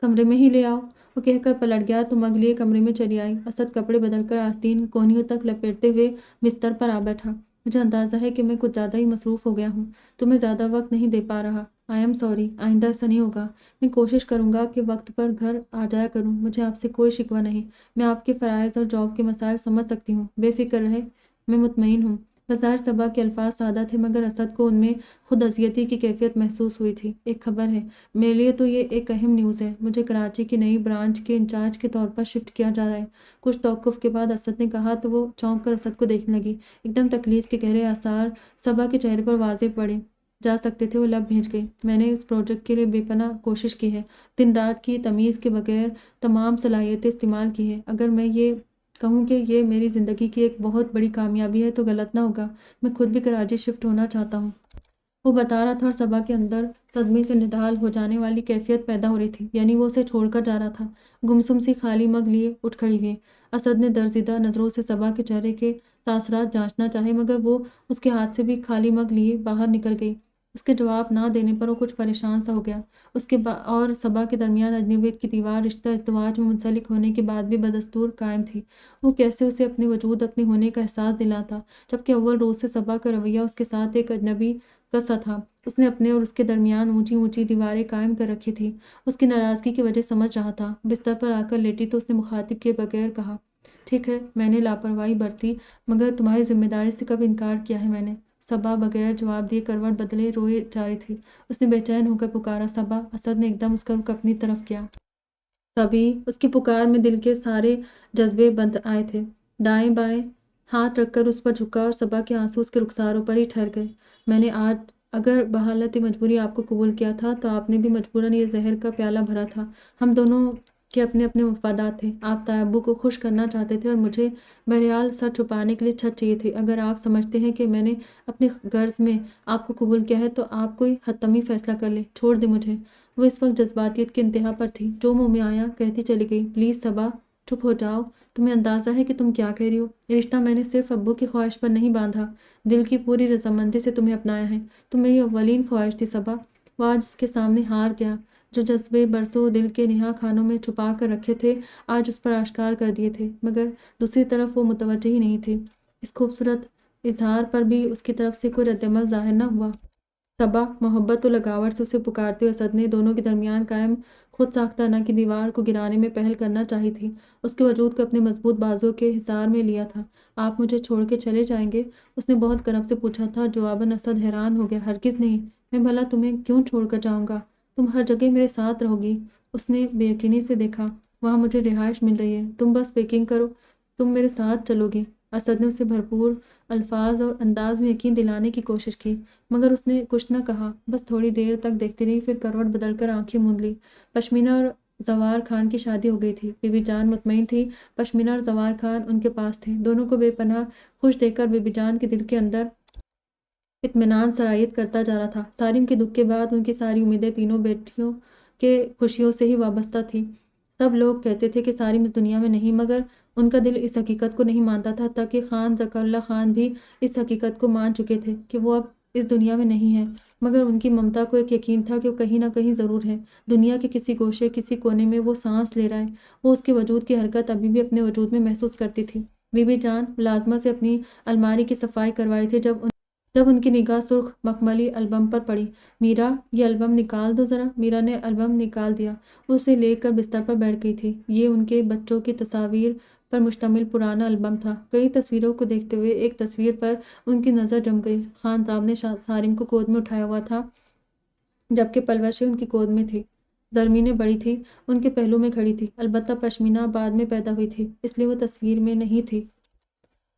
کمرے میں ہی لے آؤ، وہ کہہ کر پلٹ گیا تو مگ لیے کمرے میں چلی آئی۔ اسد کپڑے بدل کر آستین کونیوں تک لپیٹتے ہوئے بستر پر آ بیٹھا۔ مجھے اندازہ ہے کہ میں کچھ زیادہ ہی مصروف ہو گیا ہوں، تمہیں زیادہ وقت نہیں دے پا رہا۔ آئی ایم سوری، آئندہ ایسا نہیں ہوگا۔ میں کوشش کروں گا کہ وقت پر گھر آ جایا کروں۔ مجھے آپ سے کوئی شکوہ نہیں، میں آپ کے فرائض اور جاب کے مسائل سمجھ سکتی ہوں، بے فکر رہے، میں مطمئن ہوں۔ بظاہر صبا کے الفاظ سادہ تھے مگر اسد کو ان میں خود اذیتی کی کیفیت محسوس ہوئی تھی۔ ایک خبر ہے، میرے لیے تو یہ ایک اہم نیوز ہے، مجھے کراچی کی نئی برانچ کے انچارج کے طور پر شفٹ کیا جا رہا ہے۔ کچھ توقف کے بعد اسد نے کہا تو وہ چونک کر اسد کو دیکھنے لگی۔ ایک دم تکلیف کے گہرے آثار صبا کے چہرے پر واضح پڑے جا سکتے تھے۔ وہ لب بھیج گئی۔ میں نے اس پروجیکٹ کے لیے بے پناہ کوشش کی ہے، دن رات کی تمیز کے بغیر تمام صلاحیتیں استعمال کی ہیں۔ اگر میں یہ کہوں کہ یہ میری زندگی کی ایک بہت بڑی کامیابی ہے تو غلط نہ ہوگا۔ میں خود بھی کراچی شفٹ ہونا چاہتا ہوں۔ وہ بتا رہا تھا اور صبا کے اندر صدمے سے نڈال ہو جانے والی کیفیت پیدا ہو رہی تھی، یعنی وہ اسے چھوڑ کر جا رہا تھا۔ گمسم سی خالی مگ لیے اٹھ کھڑی ہوئی اسد نے درزیدہ نظروں سے صبا کے چہرے کے تاثرات جانچنا چاہے، مگر وہ اس کے ہاتھ سے بھی خالی مگ لیے باہر نکل گئی۔ اس کے جواب نہ دینے پر وہ کچھ پریشان سا ہو گیا۔ اس کے اور صبا کے درمیان اجنبیت کی دیوار رشتہ ازدواج میں منسلک ہونے کے بعد بھی بدستور قائم تھی۔ وہ کیسے اسے اپنے وجود، اپنے ہونے کا احساس دلاتا، جبکہ اول روز سے صبا کا رویہ اس کے ساتھ ایک اجنبی کا سا تھا۔ اس نے اپنے اور اس کے درمیان اونچی اونچی دیواریں قائم کر رکھی تھی۔ اس کی ناراضگی کی وجہ سمجھ رہا تھا۔ بستر پر آ کر لیٹی تو اس نے مخاطب کیے بغیر کہا، ٹھیک ہے، میں نے لاپرواہی برتی، مگر تمہاری ذمہ داری سے کب انکار کیا ہے میں نے؟ صبا بغیر جواب دیے کروٹ بدلے روئے جا رہی تھی۔ اس نے بے چین ہو کر پکارا، صبا! اسد نے ایک دم اس کا رخ اپنی طرف کیا۔ تبھی اس کی پکار میں دل کے سارے جذبے بند آئے تھے۔ دائیں بائیں ہاتھ رکھ کر اس پر جھکا اور صبا کے آنسو اس کے رخساروں پر ہی ٹھہر گئے۔ میں نے آج اگر بحالت مجبوری آپ کو قبول کیا تھا تو آپ نے بھی مجبوراً یہ زہر کا پیالہ بھرا تھا۔ ہم دونوں کے اپنے اپنے مفادات تھے۔ آپ تائبو کو خوش کرنا چاہتے تھے اور مجھے بہرحال سر چھپانے کے لیے چھت چاہیے تھی۔ اگر آپ سمجھتے ہیں کہ میں نے اپنے غرض میں آپ کو قبول کیا ہے تو آپ کوئی حتمی فیصلہ کر لیں، چھوڑ دیں مجھے۔ وہ اس وقت جذباتیت کی انتہا پر تھی۔ جو منہ میں آیا کہتی چلی گئی، پلیز صبا چپ ہو جاؤ، تمہیں اندازہ ہے کہ تم کیا کہہ رہی ہو؟ یہ رشتہ میں نے صرف ابو کی خواہش پر نہیں باندھا، دل کی پوری رضامندی سے تمہیں اپنایا ہے۔ تم میری اولین خواہش تھی صبا۔ وہ آج اس کے سامنے ہار گیا۔ جو جذبے برسوں دل کے نہا خانوں میں چھپا کر رکھے تھے آج اس پر آشکار کر دیے تھے، مگر دوسری طرف وہ متوجہ ہی نہیں تھے۔ اس خوبصورت اظہار پر بھی اس کی طرف سے کوئی رد عمل ظاہر نہ ہوا۔ صبا! محبت و لگاوٹ سے اسے پکارتے ہوئے اسد نے دونوں کے درمیان قائم خود ساختہ نہ کی دیوار کو گرانے میں پہل کرنا چاہی تھی۔ اس کے وجود کو اپنے مضبوط بازوؤں کے حصار میں لیا تھا۔ آپ مجھے چھوڑ کے چلے جائیں گے؟ اس نے بہت کرب سے پوچھا تھا۔ جواباً اسد حیران ہو گیا، ہرگز نہیں، میں بھلا تمہیں کیوں چھوڑ کر جاؤں گا؟ تم ہر جگہ میرے ساتھ رہو گی۔ اس نے بے یقینی سے دیکھا، وہاں مجھے رہائش مل رہی ہے، تم بس پیکنگ کرو، تم میرے ساتھ چلو گی۔ اسد نے اسے بھرپور الفاظ اور انداز میں یقین دلانے کی کوشش کی، مگر اس نے کچھ نہ کہا، بس تھوڑی دیر تک دیکھتی رہی، پھر کروٹ بدل کر آنکھیں موند لی۔ پشمینہ اور زوار خان کی شادی ہو گئی تھی۔ بی بی جان مطمئن تھی، پشمینہ اور زوار خان ان کے پاس تھے۔ دونوں کو بے پناہ خوش دیکھ کر بی بی جان کے دل کے اندر اطمینان سرایت کرتا جا رہا تھا۔ سارم کے دکھ کے بعد ان کی ساری امیدیں تینوں بیٹیوں کے خوشیوں سے ہی وابستہ تھی۔ سب لوگ کہتے تھے کہ سارم اس دنیا میں نہیں، مگر ان کا دل اس حقیقت کو نہیں مانتا تھا، تک کہ خان ذکر اللہ خان بھی اس حقیقت کو مان چکے تھے کہ وہ اب اس دنیا میں نہیں ہے، مگر ان کی ممتا کو ایک یقین تھا کہ وہ کہیں نہ کہیں ضرور ہے، دنیا کے کسی گوشے، کسی کونے میں وہ سانس لے رہا ہے۔ وہ اس کے وجود کی حرکت ابھی بھی اپنے وجود میں محسوس کرتی تھی۔ بی بی جان ملازمہ سے اپنی الماری کی صفائی کروا رہی تھی جب ان کی نگاہ سرخ مخملی البم پر پڑی۔ میرا، یہ البم نکال دو ذرا۔ میرا نے البم نکال دیا۔ وہ اسے لے کر بستر پر بیٹھ گئی تھی۔ یہ ان کے بچوں کی تصاویر پر مشتمل پرانا البم تھا۔ کئی تصویروں کو دیکھتے ہوئے ایک تصویر پر ان کی نظر جم گئی۔ خان صاحب نے سارم کو گود میں اٹھایا ہوا تھا، جبکہ پلوشیں ان کی گود میں تھی۔ زرمینیں بڑی تھی، ان کے پہلو میں کھڑی تھی، البتہ پشمینہ بعد میں پیدا ہوئی تھی، اس لیے وہ تصویر میں نہیں تھی۔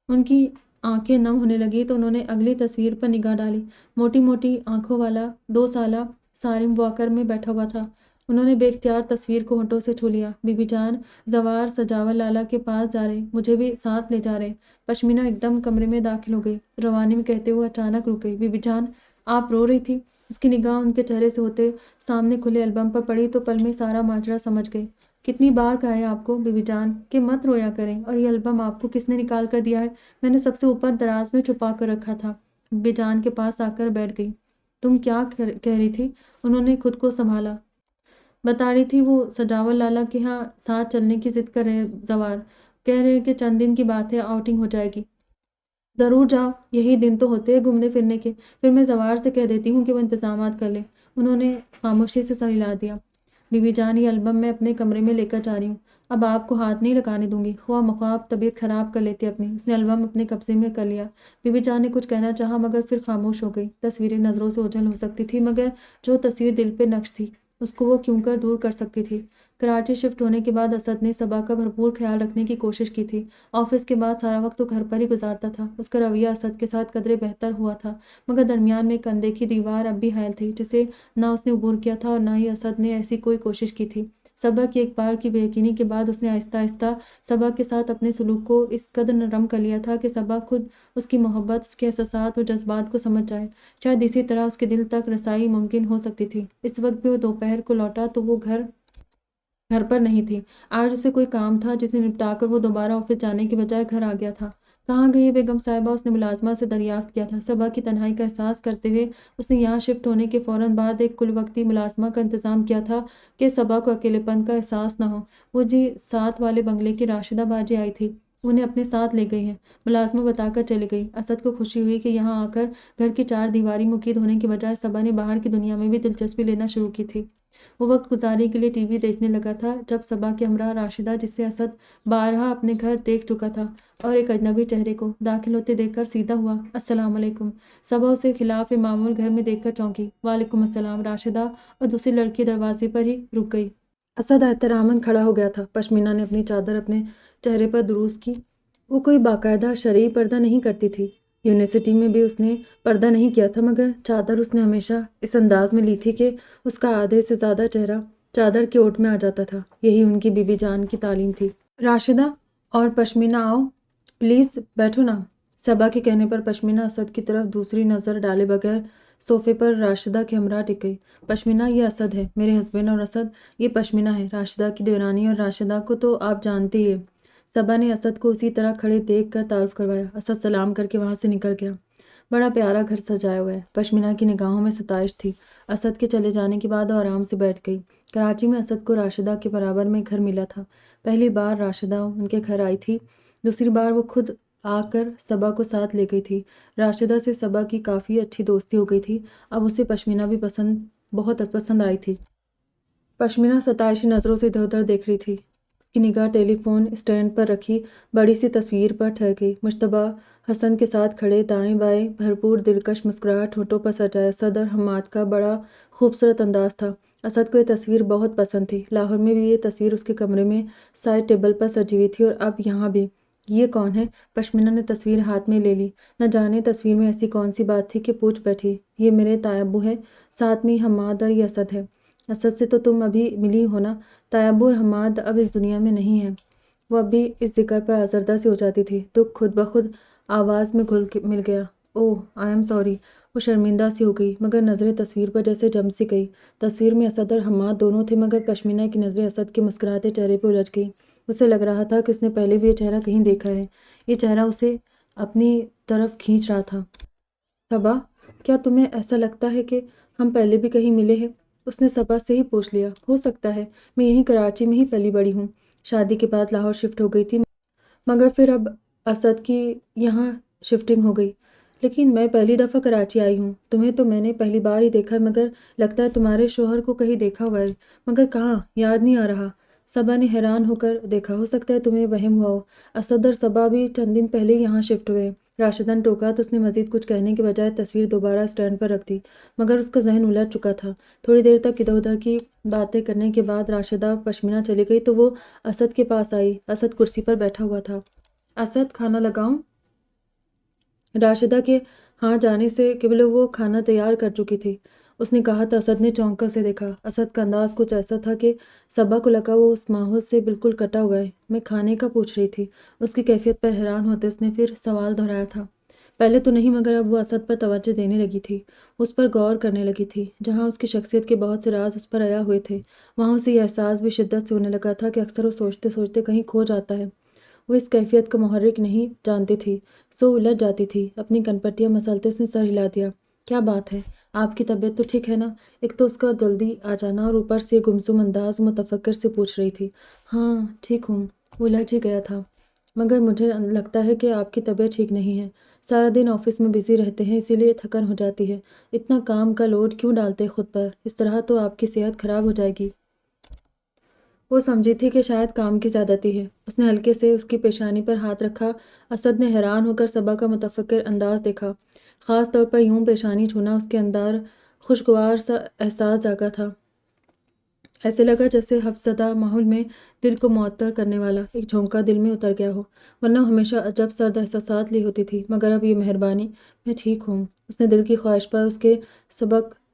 ان کی آنکھیں نم ہونے لگی تو انہوں نے اگلی تصویر پر نگاہ ڈالی۔ موٹی موٹی آنکھوں والا 2 سالہ سارم واکر میں بیٹھا ہوا تھا۔ انہوں نے بے اختیار تصویر کو ہونٹوں سے چھو لیا۔ بی بی جان زوار سجاول لالا کے پاس جا رہے، مجھے بھی ساتھ لے جا رہے۔ پشمینہ ایک دم کمرے میں داخل ہو گئی، روانی میں کہتے ہوئے اچانک رک گئی۔ بی بی جان آپ رو رہی تھی؟ اس کی نگاہ ان کے چہرے سے ہوتے سامنے کھلے البم پر پڑی تو پل میں سارا ماجرا سمجھ گئی۔ کتنی بار کہا ہے آپ کو بی بی جان کہ مت رویا کریں، اور یہ البم آپ کو کس نے نکال کر دیا ہے؟ میں نے سب سے اوپر دراز میں چھپا کر رکھا تھا۔ بی بی جان کے پاس آ کر بیٹھ گئی۔ تم کیا کہہ رہی تھی؟ انہوں نے خود کو سنبھالا۔ بتا رہی تھی وہ سجاول لالا کے ہاں ساتھ چلنے کی ضد کر رہے زوار، کہہ رہے کہ چند دن کی بات ہے، آؤٹنگ ہو جائے گی۔ ضرور جاؤ، یہی دن تو ہوتے ہیں گھومنے پھرنے کے، پھر میں زوار سے کہہ دیتی ہوں کہ وہ انتظامات کر لے۔ انہوں نے خاموشی سے سر ہلا دیا۔ بی بی جان یہ البم میں اپنے کمرے میں لے کر جا رہی ہوں، اب آپ کو ہاتھ نہیں لگانے دوں گی، خواہ مخواہ آپ طبیعت خراب کر لیتے اپنی۔ اس نے البم اپنے قبضے میں کر لیا۔ بی بی جان نے کچھ کہنا چاہا مگر پھر خاموش ہو گئی۔ تصویریں نظروں سے اوجھل ہو سکتی تھی، مگر جو تصویر دل پہ نقش تھی اس کو وہ کیوں کر دور کر سکتی تھی۔ کراچی شفٹ ہونے کے بعد اسد نے صبا کا بھرپور خیال رکھنے کی کوشش کی تھی۔ آفس کے بعد سارا وقت وہ گھر پر ہی گزارتا تھا۔ اس کا رویہ اسد کے ساتھ قدرے بہتر ہوا تھا، مگر درمیان میں ایک اندیکھی دیوار اب بھی حائل تھی، جسے نہ اس نے عبور کیا تھا اور نہ ہی اسد نے ایسی کوئی کوشش کی تھی۔ صبا کی ایک بار کی بے یقینی کے بعد اس نے آہستہ آہستہ صبا کے ساتھ اپنے سلوک کو اس قدر نرم کر لیا تھا کہ صبا خود اس کی محبت، اس کے احساسات و جذبات کو سمجھ جائے۔ شاید اسی طرح اس کے دل تک رسائی ممکن ہو سکتی تھی۔ اس وقت بھی وہ دوپہر کو لوٹا تو وہ گھر پر نہیں تھی۔ آج اسے کوئی کام تھا جسے نپٹا کر وہ دوبارہ آفس جانے کے بجائے گھر آ گیا تھا۔ کہاں گئی ہے بیگم صاحبہ؟ اس نے ملازمہ سے دریافت کیا تھا۔ صبا کی تنہائی کا احساس کرتے ہوئے اس نے یہاں شفٹ ہونے کے فوراً بعد ایک کل وقتی ملازمہ کا انتظام کیا تھا کہ صبا کو اکیلے پن کا احساس نہ ہو۔ وہ جی ساتھ والے بنگلے کی راشدہ باجی آئی تھی، انہیں اپنے ساتھ لے گئی ہیں، ملازمہ بتا کر چلی گئی۔ اسد کو خوشی ہوئی کہ یہاں آ کر گھر کی چار دیواری مقید ہونے کے بجائے صبا نے باہر کی دنیا میں بھی دلچسپی لینا شروع کی تھی۔ وہ وقت گزاری کے لیے ٹی وی دیکھنے لگا تھا جب صبا کے ہمراہ راشدہ، جسے اسد بارہا اپنے گھر دیکھ چکا تھا اور ایک اجنبی چہرے کو داخل ہوتے دیکھ کر سیدھا ہوا۔ السلام علیکم۔ صبا اسے خلاف معمول گھر میں دیکھ کر چونکی۔ وعلیکم السلام۔ راشدہ اور دوسری لڑکی دروازے پر ہی رک گئی۔ اسد احتراماً کھڑا ہو گیا تھا۔ پشمینہ نے اپنی چادر اپنے چہرے پر دروس کی۔ وہ کوئی باقاعدہ شرعی پردہ نہیں کرتی تھی۔ یونیورسٹی میں بھی اس نے پردہ نہیں کیا تھا، مگر چادر اس نے ہمیشہ اس انداز میں لی تھی کہ اس کا آدھے سے زیادہ چہرہ چادر کے اوٹ میں آ جاتا تھا۔ یہی ان کی بی بی جان کی تعلیم تھی۔ راشدہ اور پشمینہ آؤ، پلیز بیٹھو نا۔ صبا کے کہنے پر پشمینہ اسد کی طرف دوسری نظر ڈالے بغیر صوفے پر راشدہ کے ہمراہ ٹک گئی۔ پشمینہ، یہ اسد ہے، میرے ہسبینڈ، اور اسد یہ پشمینہ ہے، راشدہ کی دیورانی، اور راشدہ کو تو آپ جانتے ہی ہیں۔ صبا نے اسد کو اسی طرح کھڑے دیکھ کر تعارف کروایا۔ اسد سلام کر کے وہاں سے نکل گیا۔ بڑا پیارا گھر سجایا ہوا ہے۔ پشمینہ کی نگاہوں میں ستائش تھی۔ اسد کے چلے جانے کے بعد وہ آرام سے بیٹھ گئی۔ کراچی میں اسد کو راشدہ کے برابر میں گھر ملا تھا۔ پہلی بار راشدہ ان کے گھر آئی تھی، دوسری بار وہ خود آ کر صبا کو ساتھ لے گئی تھی۔ راشدہ سے صبا کی کافی اچھی دوستی ہو گئی تھی۔ اب اسے پشمینہ بھی بہت پسند آئی تھی۔ پشمینہ ستائشی نظروں سے ادھر ادھر دیکھ رہی تھی۔ اس کی نگاہ ٹیلی فون اسٹینڈ پر رکھی بڑی سی تصویر پر ٹھہر گئی۔ مشتبہ حسن کے ساتھ کھڑے، دائیں بائیں بھرپور دلکش مسکراہٹ ہونٹوں پر سجائے اسد اور حماد کا بڑا خوبصورت انداز تھا۔ اسد کو یہ تصویر بہت پسند تھی۔ لاہور میں بھی یہ تصویر اس کے کمرے میں سائڈ ٹیبل پر سجی ہوئی تھی اور اب یہاں بھی۔ یہ کون ہے؟ پشمینہ نے تصویر ہاتھ میں لے لی۔ نہ جانے تصویر میں ایسی کون سی بات تھی کہ پوچھ بیٹھی۔ یہ میرے تایابو ہے، ساتھ میں حماد، اور یہ اسد ہے۔ اسد سے تو تم ابھی ملی ہو نا؟ تایابو اور حماد اب اس دنیا میں نہیں ہیں۔ وہ اب بھی اس ذکر پر آزردہ سی ہو جاتی تھی۔ دکھ خود بخود آواز میں گھل مل گیا۔ اوہ، آئی ایم سوری۔ وہ شرمندہ سی ہو گئی، مگر نظریں تصویر پر جیسے جم سی گئی۔ تصویر میں اسد اور حماد دونوں تھے، مگر پشمینہ کی نظریں اسد کے مسکراتے چہرے پہ الجھ گئی۔ اسے لگ رہا تھا کہ اس نے پہلے بھی یہ چہرہ کہیں دیکھا ہے۔ یہ چہرہ اسے اپنی طرف کھینچ رہا تھا۔ صبا، کیا تمہیں ایسا لگتا ہے کہ ہم پہلے بھی کہیں ملے ہیں؟ اس نے صبا سے ہی پوچھ لیا۔ ہو سکتا ہے، میں یہیں کراچی میں ہی پلی بڑی ہوں۔ شادی کے بعد لاہور شفٹ ہو گئی تھی، مگر پھر اب اسد کی یہاں شفٹنگ ہو گئی۔ لیکن میں پہلی دفعہ کراچی آئی ہوں۔ تمہیں تو میں نے پہلی بار ہی دیکھا، مگر لگتا ہے تمہارے شوہر کو کہیں دیکھا ہوا ہے، مگر کہاں، یاد نہیں آ رہا۔ صبا نے حیران ہو کر دیکھا۔ ہو سکتا ہے تمہیں وہم ہوا ہو، اسد اور صبا بھی چند دن پہلے یہاں شفٹ ہوئے ہیں۔ راشدہ نے ٹوکا تو اس نے مزید کچھ کہنے کے بجائے تصویر دوبارہ اسٹینڈ پر رکھ دی، مگر اس کا ذہن الجھ چکا تھا۔ تھوڑی دیر تک ادھر ادھر کی باتیں کرنے کے بعد راشدہ پشمینہ چلی گئی تو وہ اسد کے پاس آئی۔ اسد کرسی پر بیٹھا ہوا تھا۔ اسد، کھانا لگاؤں؟ راشدہ کے ہاں جانے سے قبل وہ کھانا تیار کر چکی تھی۔ اس نے کہا تو اسد نے چونک کر اسے دیکھا۔ اسد کا انداز کچھ ایسا تھا کہ صبا کو لگا وہ اس ماحول سے بالکل کٹا ہوا ہے۔ میں کھانے کا پوچھ رہی تھی۔ اس کی کیفیت پر حیران ہوتے اس نے پھر سوال دہرایا تھا۔ پہلے تو نہیں، مگر اب وہ اسد پر توجہ دینے لگی تھی، اس پر غور کرنے لگی تھی۔ جہاں اس کی شخصیت کے بہت سے راز اس پر عیا ہوئے تھے، وہاں اسے یہ احساس بھی شدت سے ہونے لگا تھا کہ اکثر وہ سوچتے سوچتے کہیں کھو جاتا ہے۔ وہ اس کیفیت کا محرک نہیں جانتی تھی، سو الجھ جاتی تھی۔ اپنی کنپٹیاں مسلتے اس نے سر ہلا دیا۔ کیا بات ہے؟ آپ کی طبیعت تو ٹھیک ہے نا؟ ایک تو اس کا جلدی آ جانا اور اوپر سے گمسم انداز متفکر سے پوچھ رہی تھی۔ ہاں ٹھیک ہوں، وہ الجھ ہی گیا تھا، مگر مجھے لگتا ہے کہ آپ کی طبیعت ٹھیک نہیں ہے۔ سارا دن آفس میں بزی رہتے ہیں، اسی لیے تھکن ہو جاتی ہے۔ اتنا کام کا لوڈ کیوں ڈالتے خود پر؟ اس طرح تو آپ کی صحت خراب ہو جائے گی۔ وہ سمجھی تھی کہ شاید کام کی زیادتی ہے۔ اس نے ہلکے سے اس کی پیشانی پر ہاتھ رکھا۔ اسد نے حیران ہو کر صبا کا متفکر انداز دیکھا۔ خاص طور پر یوں پیشانی چھونا اس کے اندر خوشگوار سا احساس جاگا تھا۔ ایسے لگا جیسے حفظدہ ماحول میں دل کو معطر کرنے والا ایک جھونکا دل میں اتر گیا ہو، ورنہ ہمیشہ عجب سرد احساسات لی ہوتی تھی، مگر اب یہ مہربانی، میں ٹھیک ہوں۔ اس نے دل کی خواہش پر اس کے سبق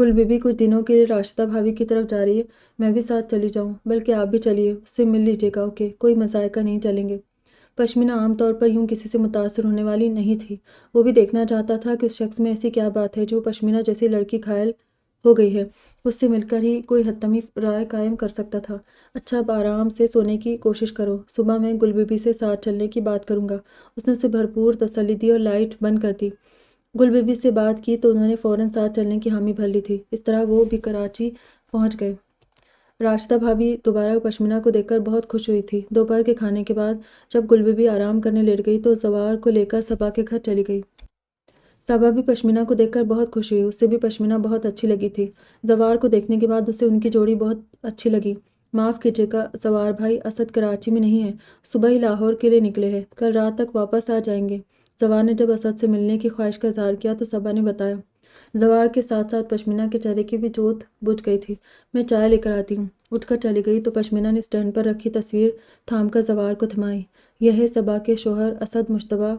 گل بیبی کچھ دنوں کے لیے راشدہ بھابھی کی طرف جا رہی ہے، میں بھی ساتھ چلی جاؤں؟ بلکہ آپ بھی چلیے، اس سے مل لیجیے گا۔ اوکے، کوئی مذائقہ نہیں چلیں گے۔ پشمینہ عام طور پر یوں کسی سے متاثر ہونے والی نہیں تھی۔ وہ بھی دیکھنا چاہتا تھا کہ اس شخص میں ایسی کیا بات ہے جو پشمینہ جیسی لڑکی گھائل ہو گئی ہے۔ اس سے مل کر ہی کوئی حتمی رائے قائم کر سکتا تھا۔ اچھا، اب آرام سے سونے کی کوشش کرو، صبح میں گل بیبی سے ساتھ چلنے کی بات کروں گا۔ اس نے اسے بھرپور تسلی دی اور لائٹ بند کر دی۔ گل بیبی سے بات کی تو انہوں نے فوراً ساتھ چلنے کی حامی بھر لی تھی۔ اس طرح وہ بھی کراچی پہنچ گئے۔ راشدہ بھابھی دوبارہ پشمینہ کو دیکھ کر بہت خوش ہوئی تھی۔ دوپہر کے کھانے کے بعد جب گل بیبی آرام کرنے لیٹ گئی تو زوار کو لے کر صبا کے گھر چلی گئی۔ صبا بھی پشمینہ کو دیکھ کر بہت خوش ہوئی، اسے بھی پشمینہ بہت اچھی لگی تھی۔ زوار کو دیکھنے کے بعد اسے ان کی جوڑی بہت اچھی لگی۔ معاف کیجیے گا زوار بھائی، اسد کراچی میں نہیں ہے، صبح ہی لاہور کے لیے نکلے ہیں، کل رات تک واپس آ جائیں گے۔ زوار نے جب اسد سے ملنے کی خواہش کا اظہار کیا تو صبا نے بتایا۔ زوار کے ساتھ ساتھ پشمینہ کے چہرے کی بھی جوت بجھ گئی تھی۔ میں چائے لے کر آتی ہوں۔ اٹھ کر چلی گئی تو پشمینہ نے اسٹینڈ پر رکھی تصویر تھام کر زوار کو تھمائی۔ یہ ہے صبا کے شوہر اسد مشتبہ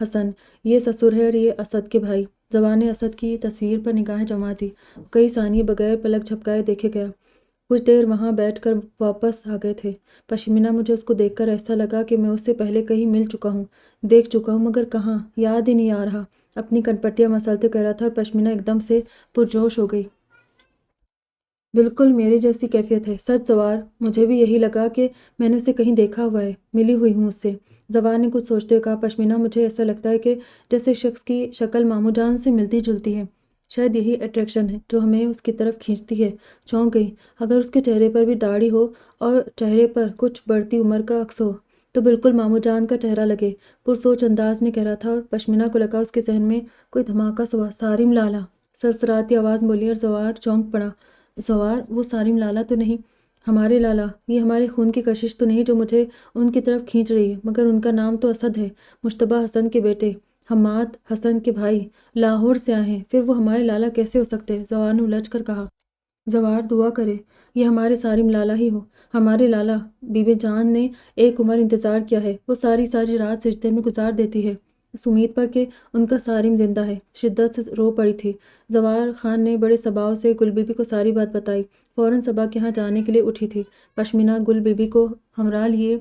حسن، یہ سسر ہے اور یہ اسد کے بھائی۔ زوار نے اسد کی تصویر پر نگاہیں جما دی۔ کئی ثانیے بغیر پلک جھپکائے دیکھے گیا۔ کچھ دیر وہاں بیٹھ کر واپس آ گئے تھے۔ پشمینہ، مجھے اس کو دیکھ کر ایسا لگا کہ میں اس سے پہلے کہیں مل چکا ہوں، دیکھ چکا ہوں، مگر کہاں، یاد ہی نہیں آ رہا۔ اپنی کنپٹیاں مسلتے کہہ رہا تھا اور پشمینہ ایک دم سے پرجوش ہو گئی۔ بالکل میری جیسی کیفیت ہے، سچ زوار، مجھے بھی یہی لگا کہ میں نے اسے کہیں دیکھا ہوا ہے، ملی ہوئی ہوں اس سے۔ زوار نے کچھ سوچتے ہوئے کہا، پشمینہ، مجھے ایسا لگتا ہے کہ جیسے شخص کی شکل ماموں جان سے ملتی جلتی ہے، شاید یہی اٹریکشن ہے جو ہمیں اس کی طرف کھینچتی ہے۔ چونک گئی۔ اگر اس کے چہرے پر بھی داڑھی ہو اور چہرے پر کچھ بڑھتی عمر کا عکس ہو تو بالکل ماموں جان کا چہرہ لگے، پرسوچ انداز میں کہہ رہا تھا، اور پشمینہ کو لگا اس کے ذہن میں کوئی دھماکہ ہوا۔ سارم لالا، سرسراتی آواز بولی اور زوار چونک پڑا۔ زوار، وہ سارم لالا تو نہیں؟ ہمارے لالا، یہ ہمارے خون کی کشش تو نہیں جو مجھے ان کی طرف کھینچ رہی ہے، مگر ان کا نام تو اسد ہے، مشتبہ حسن کے بیٹے، حماد حسن کے بھائی، لاہور سے آئے ہیں، پھر وہ ہمارے لالا کیسے ہو سکتے؟ زوار نے الجھ کر کہا۔ زوار، دعا کرے یہ ہمارے سارم لالا ہی ہو۔ ہمارے لالا، بی بی جان نے ایک عمر انتظار کیا ہے، وہ ساری ساری رات سجدے میں گزار دیتی ہے اس امید پر کہ ان کا سارم زندہ ہے۔ شدت سے رو پڑی تھی۔ زوار خان نے بڑے صباؤ سے گل بیبی کو ساری بات بتائی۔ فوراً صبا کے ہاں جانے کے لیے اٹھی تھی۔ پشمینہ گل بیبی کو ہمراہ لیے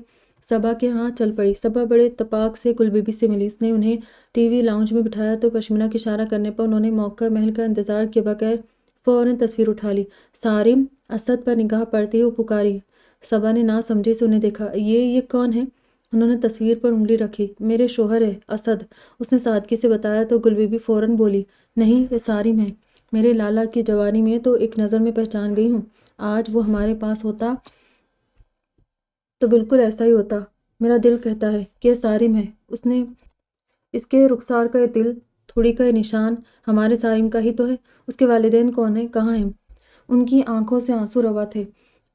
صبا کے ہاں چل پڑی۔ صبا بڑے اتفاق سے گل بیبی سے ملی۔ اس نے انہیں ٹی وی لاؤنج میں بٹھایا تو پشمینہ کے اشارہ کرنے پر انہوں نے موقع محل کا انتظار کیے بغیر فوراً تصویر اٹھا لی۔ سارم، اسد پر نگاہ پڑتے ہی وہ پکاری۔ صبا نے نہ سمجھے سے انہیں دیکھا۔ یہ کون ہے؟ انہوں نے تصویر پر انگلی رکھی۔ میرے شوہر ہے، اسد، اس نے سادگی سے بتایا تو گل بیبی فوراً بولی، نہیں، یہ سارم ہے۔ میرے لالا کی جوانی میں تو ایک نظر میں پہچان گئی ہوں۔ آج وہ ہمارے پاس ہوتا تو بالکل ایسا ہی ہوتا۔ میرا دل کہتا ہے کہ یہ سارم ہے۔ اس کے رخسار کا یہ تل، تھوڑی کا یہ نشان ہمارے سارم کا ہی تو ہے۔ اس کے والدین کون ہیں، کہاں ہیں؟ ان کی آنکھوں سے آنسو روا تھے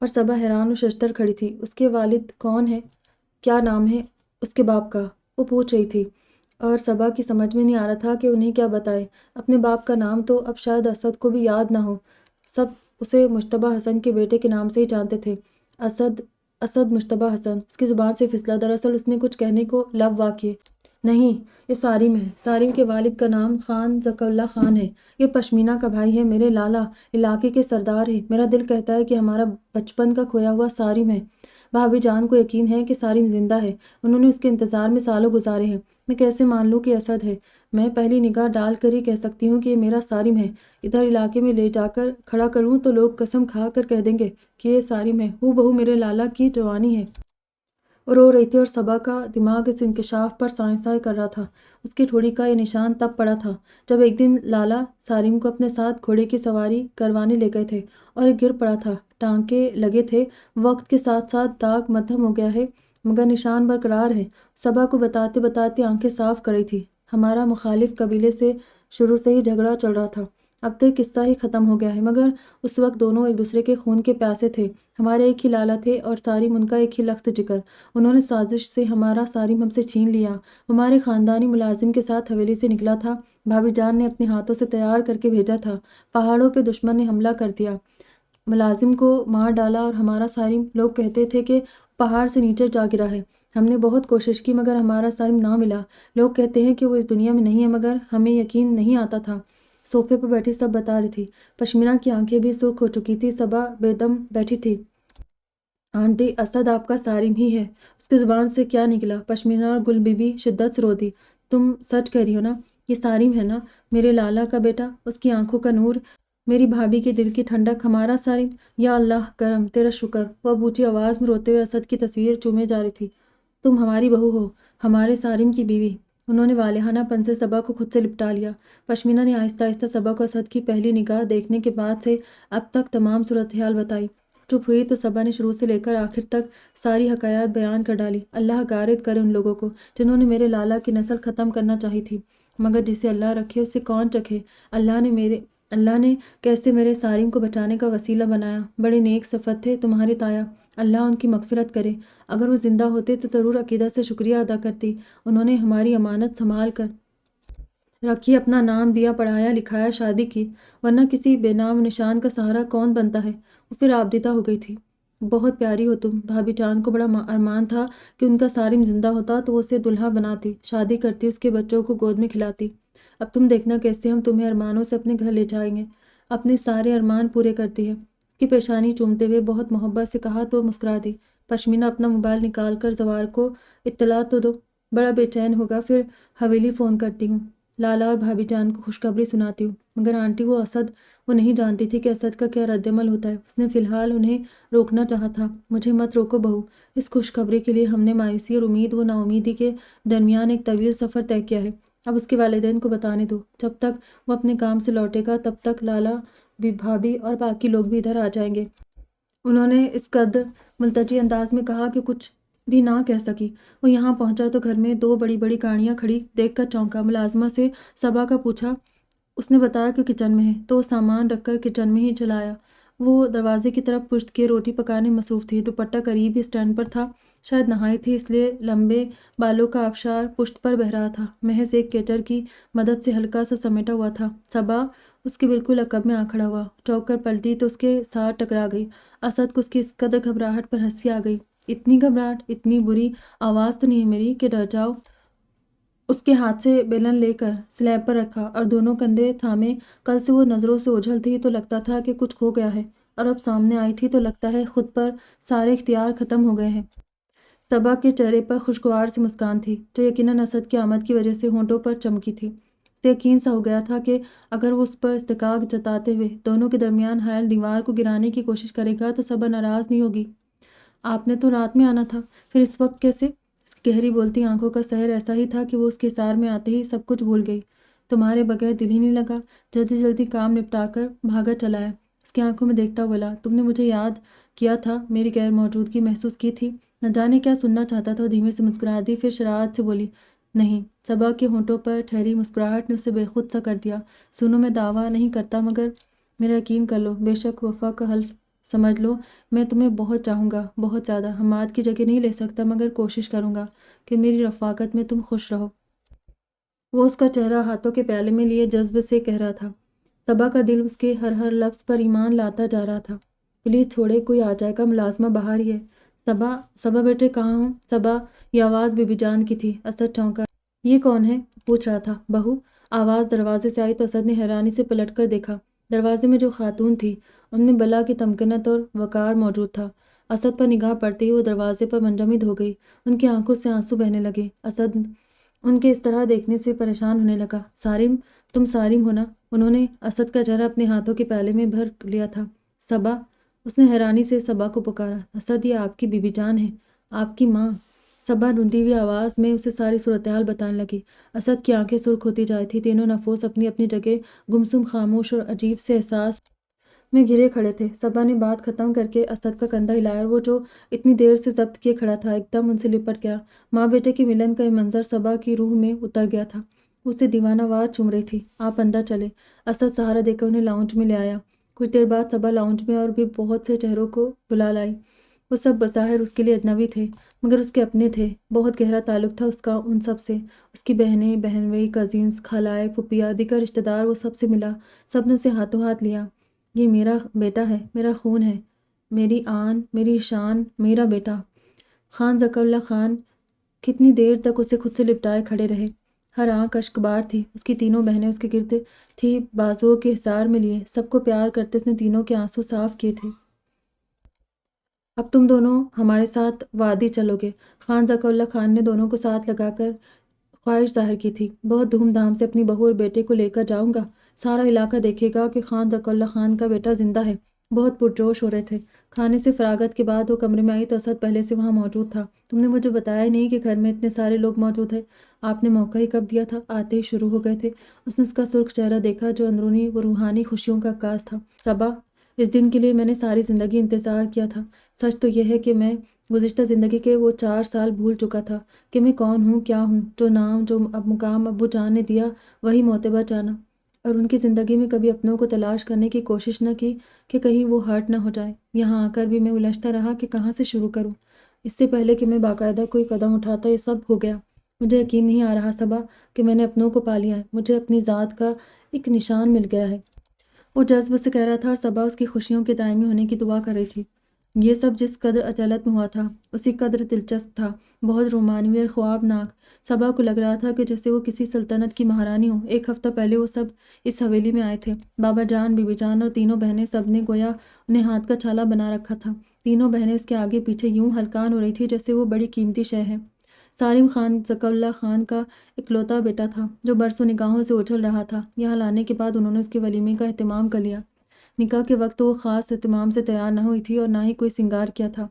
اور صبا حیران و ششدر کھڑی تھی۔ اس کے والد کون ہیں؟ کیا نام ہے اس کے باپ کا؟ وہ پوچھ رہی تھی اور صبا کی سمجھ میں نہیں آ رہا تھا کہ انہیں کیا بتائے۔ اپنے باپ کا نام تو اب شاید اسد کو بھی یاد نہ ہو۔ سب اسے مشتبہ حسن کے بیٹے کے نام سے ہی جانتے تھے۔ اسد مشتبہ حسن، اس کی زبان سے پھسلا۔ دراصل اس نے کچھ کہنے کو لب وا کیے۔ نہیں، یہ سارم ہے۔ سارم کے والد کا نام خان ذکر اللہ خان ہے۔ یہ پشمینہ کا بھائی ہے، میرے لالا، علاقے کے سردار ہے۔ میرا دل کہتا ہے کہ ہمارا بچپن کا کھویا ہوا سارم ہے۔ بھابھی جان کو یقین ہے کہ سارم زندہ ہے، انہوں نے اس کے انتظار میں سالوں گزارے ہیں۔ میں کیسے مان لوں کہ اسد ہے؟ میں پہلی نگاہ ڈال کر ہی کہہ سکتی ہوں کہ یہ میرا سارم ہے۔ ادھر علاقے میں لے جا کر کھڑا کروں تو لوگ قسم کھا کر کہہ دیں گے کہ یہ سارم ہے، ہو بہو میرے لالا کی جوانی ہے۔ وہ رو رہی تھی اور صبا کا دماغ اس انکشاف پر سائیں سائیں کر رہا تھا۔ اس کی ٹھوڑی کا یہ نشان تب پڑا تھا جب ایک دن لالا سارم کو اپنے ساتھ گھوڑے کی سواری کروانے لے گئے تھے اور یہ گر پڑا تھا۔ ٹانکے لگے تھے، وقت کے ساتھ ساتھ داغ مدھم ہو گیا ہے مگر نشان برقرار ہے۔ صبا کو بتاتے بتاتے آنکھیں صاف کر رہی تھی۔ ہمارا مخالف قبیلے سے شروع سے ہی جھگڑا چل رہا تھا، اب تو قصہ ہی ختم ہو گیا ہے، مگر اس وقت دونوں ایک دوسرے کے خون کے پیاسے تھے۔ ہمارے ایک ہی لالا تھے اور سارم ان کا ایک ہی لخت جگر۔ انہوں نے سازش سے ہمارا سارم ہم سے چھین لیا۔ ہمارے خاندانی ملازم کے ساتھ حویلی سے نکلا تھا، بھابھی جان نے اپنے ہاتھوں سے تیار کر کے بھیجا تھا۔ پہاڑوں پہ دشمن نے حملہ کر دیا، ملازم کو مار ڈالا اور ہمارا سارم، لوگ کہتے تھے کہ پہاڑ سے نیچے جا گرا ہے۔ ہم نے بہت کوشش کی مگر ہمارا سارم نہ ملا۔ لوگ کہتے ہیں کہ وہ اس دنیا میں نہیں ہے مگر ہمیں یقین نہیں آتا تھا۔ صوفے پر بیٹھی سب بتا رہی تھی۔ پشمینہ کی آنکھیں بھی سرخ ہو چکی تھی۔ صبا بے دم بیٹھی تھی۔ آنٹی، اسد آپ کا صارم ہی ہے۔ اس کی زبان سے کیا نکلا؟ پشمینہ اور گل بی بی شدت سے رو دی۔ تم سچ کہہ رہی ہو نا؟ یہ صارم ہے نا؟ میرے لالا کا بیٹا، اس کی آنکھوں کا نور، میری بھابھی کے دل کی ٹھنڈک، ہمارا صارم؟ یا اللہ کرم، تیرا شکر۔ وہ بوجھی آواز میں روتے ہوئے اسد کی تصویر چومے جا رہی تھی۔ تم ہماری بہو ہو، ہمارے صارم کی بیوی۔ انہوں نے والہانہ پن سے صبا کو خود سے لپٹا لیا۔ پشمینہ نے آہستہ آہستہ صبا کو اسد کی پہلی نگاہ دیکھنے کے بعد سے اب تک تمام صورتحال بتائی۔ چپ ہوئی تو صبا نے شروع سے لے کر آخر تک ساری حقائق بیان کر ڈالی۔ اللہ غارت کرے ان لوگوں کو جنہوں نے میرے لالا کی نسل ختم کرنا چاہی تھی، مگر جسے اللہ رکھے اسے کون چکھے۔ اللہ نے کیسے میرے صارم کو بچانے کا وسیلہ بنایا۔ بڑے نیک صفت تھے تمہارے تایا، اللہ ان کی مغفرت کرے۔ اگر وہ زندہ ہوتے تو ضرور عقیدت سے شکریہ ادا کرتی۔ انہوں نے ہماری امانت سنبھال کر رکھی، اپنا نام دیا، پڑھایا لکھایا، شادی کی، ورنہ کسی بے نام و نشان کا سہارا کون بنتا ہے؟ وہ پھر آبدیدہ ہو گئی تھی۔ بہت پیاری ہو تم۔ بھابھی جان کو بڑا ارمان تھا کہ ان کا صارم زندہ ہوتا تو وہ اسے دلہا بناتی، شادی کرتی، اس کے بچوں کو گود میں کھلاتی۔ اب تم دیکھنا کیسے ہم تمہیں ارمانوں سے اپنے گھر لے جائیں گے۔ اپنے سارے ارمان پورے کرتی ہے، اس کی پیشانی چومتے ہوئے بہت محبت سے کہا تو مسکرا دی۔ پشمینہ اپنا موبائل نکال کر زوار کو اطلاع تو دو، بڑا بے چین ہوگا، پھر حویلی فون کرتی ہوں، لالا اور بھابھی جان کو خوشخبری سناتی ہوں۔ مگر آنٹی وہ نہیں جانتی تھی کہ اسد کا کیا رد عمل ہوتا ہے۔ اس نے فی الحال انہیں روکنا چاہا تھا۔ مجھے مت روکو بہو، اس خوشخبری کے لیے ہم نے مایوسی اور امید و ناامیدی کے درمیان ایک طویل سفر طے کیا ہے۔ اب اس کے والدین کو بتانے دو، جب تک وہ اپنے کام سے لوٹے گا تب تک لالا، بھابھی اور باقی لوگ بھی ادھر آ جائیں گے۔ انہوں نے اس قدر ملتجی انداز میں کہا کہ کچھ بھی نہ کہہ سکی۔ وہ یہاں پہنچا تو گھر میں 2 بڑی بڑی گاڑیاں کھڑی دیکھ کر چونکا۔ ملازمہ سے صبا کا پوچھا، اس نے بتایا کہ کچن میں ہے، تو وہ سامان رکھ کر کچن میں ہی چلا آیا۔ وہ دروازے کی طرف پشت کیے روٹی پکانے میں مصروف تھی۔ دوپٹہ قریب ہی سٹینڈ پر تھا، شاید نہائی تھی اس لیے لمبے بالوں کا آبشار پشت پر بہہ رہا تھا، محض ایک کیچر کی مدد سے ہلکا سا سمیٹا ہوا تھا۔ صبا اس کے بالکل عقب میں آ کھڑا ہوا، چونک کر پلٹی تو اس کے ساتھ ٹکرا گئی۔ اسد کو اس کی اس قدر گھبراہٹ پر ہنسی آ گئی۔ اتنی گھبراہٹ؟ اتنی بری آواز تو نہیں ہے میری کہ ڈر جاؤ؟ اس کے ہاتھ سے بیلن لے کر سلیب پر رکھا اور دونوں کندھے تھامے۔ کل سے وہ نظروں سے اوجھل تھی تو لگتا تھا کہ کچھ کھو گیا ہے، اور اب سامنے آئی تھی تو لگتا ہے خود پر سارے اختیار ختم ہو گئے ہیں۔ صبا کے چہرے پر خوشگوار سی مسکان تھی جو یقیناً اسد کی آمد کی وجہ سے ہونٹوں پر چمکی تھی۔ اسے یقین سا ہو گیا تھا کہ اگر وہ اس پر استحقاق جتاتے ہوئے دونوں کے درمیان حائل دیوار کو گرانے کی کوشش کرے گا تو صبا ناراض نہیں ہوگی۔ آپ نے تو رات میں آنا تھا، پھر اس وقت کیسے؟ اس کی گہری بولتی آنکھوں کا سحر ایسا ہی تھا کہ وہ اس کے حصار میں آتے ہی سب کچھ بھول گئی۔ تمہارے بغیر دل ہی نہیں لگا، جلدی جلدی کام نپٹا کر بھاگا چلا ہے۔ اس کی آنکھوں میں دیکھتا بولا، تم نے مجھے یاد کیا تھا، میری غیر موجودگی محسوس کی تھی؟ نہ جانے کیا سننا چاہتا تھا، وہ دھیمے سے مسکرا دی، پھر شرارت سے بولی، نہیں۔ صبا کے ہونٹوں پر ٹھہری مسکراہٹ نے اسے بے خود سا کر دیا۔ سنو، میں دعویٰ نہیں کرتا، مگر میرا یقین کر لو، بے شک وفا کا حلف سمجھ لو، میں تمہیں بہت چاہوں گا، بہت زیادہ۔ حماد کی جگہ نہیں لے سکتا، مگر کوشش کروں گا کہ میری رفاقت میں تم خوش رہو۔ وہ اس کا چہرہ ہاتھوں کے پیالے میں لیے جذب سے کہہ رہا تھا۔ صبا کا دل اس کے ہر لفظ پر ایمان لاتا جا رہا تھا۔ پلیز چھوڑے، کوئی آ جائے گا، ملازمہ باہر ہی ہے۔ صبا بیٹے کہاں ہوں؟ صبا، یہ آواز بی بی جان کی تھی۔ اسد چونکا۔ یہ کون ہے؟ پوچھ رہا تھا۔ بہو۔ آواز دروازے سے آئی تو اسد نے حیرانی سے پلٹ کر دیکھا۔ دروازے میں جو خاتون تھی ان میں بلا کی تمکنت اور وقار موجود تھا۔ اسد پر نگاہ پڑتے ہی وہ دروازے پر منجمد ہو گئی۔ ان کی آنکھوں سے آنسو بہنے لگے۔ اسد ان کے اس طرح دیکھنے سے پریشان ہونے لگا۔ صارم، تم صارم ہو نا؟ انہوں نے اسد کا چہرہ اپنے ہاتھوں کے پیالے میں بھر لیا تھا۔ صبا، اس نے حیرانی سے صبا کو پکارا۔ اسد، یہ آپ کی بی بی جان ہے، آپ کی ماں۔ صبا روندی ہوئی آواز میں اسے ساری صورتحال بتانے لگی۔ اسد کی آنکھیں سرخ ہوتی جا رہی تھیں، تینوں نفوس اپنی اپنی جگہ گمسم، خاموش اور عجیب سے احساس میں گھرے کھڑے تھے۔ صبا نے بات ختم کر کے اسد کا کندھا ہلایا اور وہ جو اتنی دیر سے ضبط کیے کھڑا تھا ایک دم ان سے لپٹ گیا۔ ماں بیٹے کے ملن کا یہ منظر صبا کی روح میں اتر گیا تھا، اسے دیوانہ وار چوم رہی تھی۔ آپ اندر چلے، اسد سہارا دے کر انہیں لاؤنج میں لے آیا۔ کچھ دیر بعد صبا لاؤنج میں اور بھی بہت سے چہروں کو بلا لائی۔ وہ سب بظاہر اس کے لیے اجنبی تھے، مگر اس کے اپنے تھے۔ بہت گہرا تعلق تھا اس کا ان سب سے، اس کی بہنیں، بہنوئی، کزنز، خالائے، پھپھیاں، دیگر رشتہ دار، وہ سب سے ملا۔ سب نے اسے ہاتھوں ہاتھ لیا۔ یہ میرا بیٹا ہے، میرا خون ہے، میری آن، میری شان، میرا بیٹا۔ خان ذکر اللہ خان کتنی دیر تک اسے خود سے لپٹائے کھڑے رہے۔ ہر آنکھ اشکبار تھی۔ اس کی تینوں بہنیں اس کے گرد تھی، بازوؤں کے حصار میں لیے، سب کو پیار کرتے اس نے تینوں کے آنسو صاف کیے تھے۔ اب تم دونوں ہمارے ساتھ وادی چلو گے۔ خان ذکا اللہ خان نے دونوں کو ساتھ لگا کر خواہش ظاہر کی تھی۔ بہت دھوم دھام سے اپنی بہو اور بیٹے کو لے کر جاؤں گا۔ سارا علاقہ دیکھے گا کہ خان ذکا اللہ خان کا بیٹا زندہ ہے۔ بہت پرجوش ہو رہے تھے۔ کھانے سے فراغت کے بعد وہ کمرے میں آئی تو اسد پہلے سے وہاں موجود تھا۔ تم نے مجھے بتایا ہی نہیں کہ گھر میں اتنے سارے لوگ موجود ہیں۔ آپ نے موقع ہی کب دیا تھا؟ آتے ہی شروع ہو گئے تھے۔ اس نے اس کا سرخ چہرہ دیکھا جو اندرونی و روحانی خوشیوں کا عکاس تھا۔ صبا، اس دن کے لیے میں نے ساری زندگی انتظار کیا تھا۔ سچ تو یہ ہے کہ میں گزشتہ زندگی کے وہ 4 سال بھول چکا تھا کہ میں کون ہوں، کیا ہوں۔ جو نام، جو مقام ابو جان نے دیا وہی معتبر جانا، اور ان کی زندگی میں کبھی اپنوں کو تلاش کرنے کی کوشش نہ کی کہ کہیں وہ ہرٹ نہ ہو جائے۔ یہاں آ کر بھی میں الجھتا رہا کہ کہاں سے شروع کروں۔ اس سے پہلے کہ میں باقاعدہ کوئی قدم اٹھاتا یہ سب ہو گیا۔ مجھے یقین نہیں آ رہا صبا کہ میں نے اپنوں کو پا لیا ہے، مجھے اپنی ذات کا ایک نشان مل گیا ہے۔ وہ جذب سے کہہ رہا تھا اور صبا اس کی خوشیوں کے دائمی ہونے کی دعا کر رہی تھی۔ یہ سب جس قدر عجلت میں ہوا تھا اسی قدر دلچسپ تھا، بہت رومانوی اور خوابناک۔ صبا کو لگ رہا تھا کہ جیسے وہ کسی سلطنت کی مہارانی ہو۔ 1 ہفتہ پہلے وہ سب اس حویلی میں آئے تھے۔ بابا جان، بی بی جان اور تینوں بہنیں، سب نے گویا انہیں ہاتھ کا چھالا بنا رکھا تھا۔ تینوں بہنیں اس کے آگے پیچھے یوں ہلکان ہو رہی تھی جیسے وہ بڑی قیمتی شے ہے۔ سالم خان ذکا اللہ خان کا اکلوتا بیٹا تھا جو برسوں نگاہوں سے اچھل رہا تھا۔ یہاں لانے کے بعد انہوں نے اس کے ولیمے کا اہتمام کر لیا۔ نکاح کے وقت وہ خاص اہتمام سے تیار نہ ہوئی تھی اور نہ ہی کوئی سنگار کیا تھا،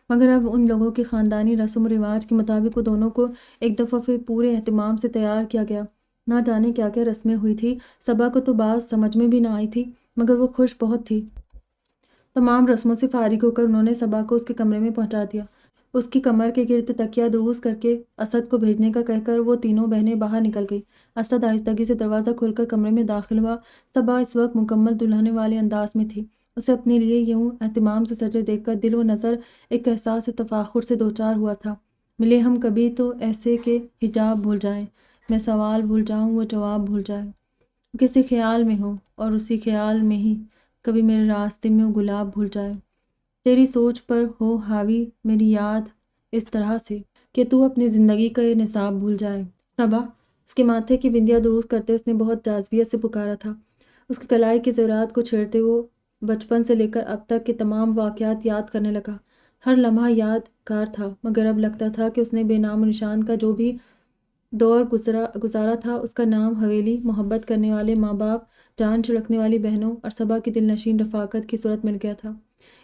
مگر اب ان لوگوں کے خاندانی رسم و رواج کے مطابق وہ دونوں کو ایک دفعہ پھر پورے اہتمام سے تیار کیا گیا۔ نہ جانے کیا کیا رسمیں ہوئی تھی، صبا کو تو بعض سمجھ میں بھی نہ آئی تھی، مگر وہ خوش بہت تھی۔ تمام رسموں سے فارغ ہو کر انہوں نے صبا کو اس کے کمرے میں پہنچا دیا۔ اس کی کمر کے گرد تکیہ دروست کر کے اسد کو بھیجنے کا کہہ کر وہ تینوں بہنیں باہر نکل گئی۔ اسد آہستگی سے دروازہ کھول کر کمرے میں داخل ہوا۔ صبا اس وقت مکمل دلہن والے انداز میں تھی۔ اسے اپنے لیے یوں اہتمام سے سجے دیکھ کر دل و نظر ایک احساس تفاخر سے دوچار ہوا تھا۔ ملے ہم کبھی تو ایسے کہ حجاب بھول جائیں، میں سوال بھول جاؤں وہ جواب بھول جائے، کسی خیال میں ہو اور اسی خیال میں ہی کبھی میرے راستے میں وہ گلاب بھول جائے، تیری سوچ پر ہو حاوی میری یاد اس طرح سے کہ تو اپنی زندگی کا یہ نصاب بھول جائے۔ صبا، اس کے ماتھے کی بندیاں درست کرتے اس نے بہت جاذبیت سے پکارا تھا۔ اس کے کلائی کے زیورات کو چھیڑتے وہ بچپن سے لے کر اب تک کے تمام واقعات یاد کرنے لگا۔ ہر لمحہ یادگار تھا، مگر اب لگتا تھا کہ اس نے بے نام و نشان کا جو بھی دور گزارا تھا اس کا نام حویلی، محبت کرنے والے ماں باپ، جان چھڑکنے والی بہنوں اور صبا کی دل نشین رفاقت کی صورت مل گیا تھا۔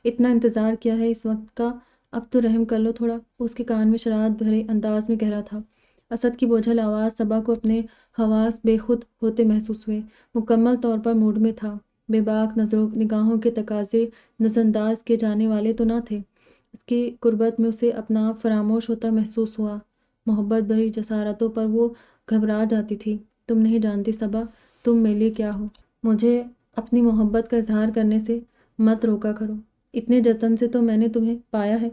اتنا انتظار کیا ہے اس وقت کا، اب تو رحم کر لو تھوڑا، اس کے کان میں شرارت بھرے انداز میں کہہ رہا تھا۔ اسد کی بوجھل آواز صبا کو اپنے حواس بے خود ہوتے محسوس ہوئے۔ مکمل طور پر موڈ میں تھا، بے باک نگاہوں کے تقاضے نظر انداز کیے جانے والے تو نہ تھے۔ اس کی قربت میں اسے اپنا آپ فراموش ہوتا محسوس ہوا۔ محبت بھری جسارتوں پر وہ گھبرا جاتی تھی۔ تم نہیں جانتی صبا تم میرے لیے کیا ہو، مجھے اپنی محبت کا اظہار کرنے سے مت روکا کرو، اتنے جتن سے تو میں نے تمہیں پایا ہے۔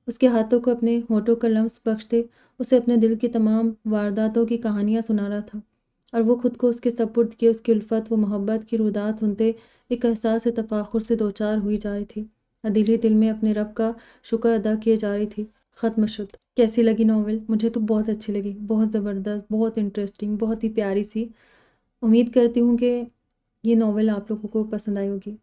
اس کے ہاتھوں کو اپنے ہونٹوں کا لمس بخشتے اسے اپنے دل کی تمام وارداتوں کی کہانیاں سنا رہا تھا، اور وہ خود کو اس کے سپرد کیے اس کی الفت و محبت کی رودات سنتے ایک احساس تفاخر سے دوچار ہوئی جا رہی تھی، اور دل ہی دل میں اپنے رب کا شکر ادا کیے جا رہی تھی۔ ختم شد۔ کیسی لگی ناول؟ مجھے تو بہت اچھی لگی، بہت زبردست، بہت انٹرسٹنگ، بہت ہی پیاری سی۔ امید کرتی ہوں کہ یہ ناول آپ لوگوں کو پسند آئی ہوگی۔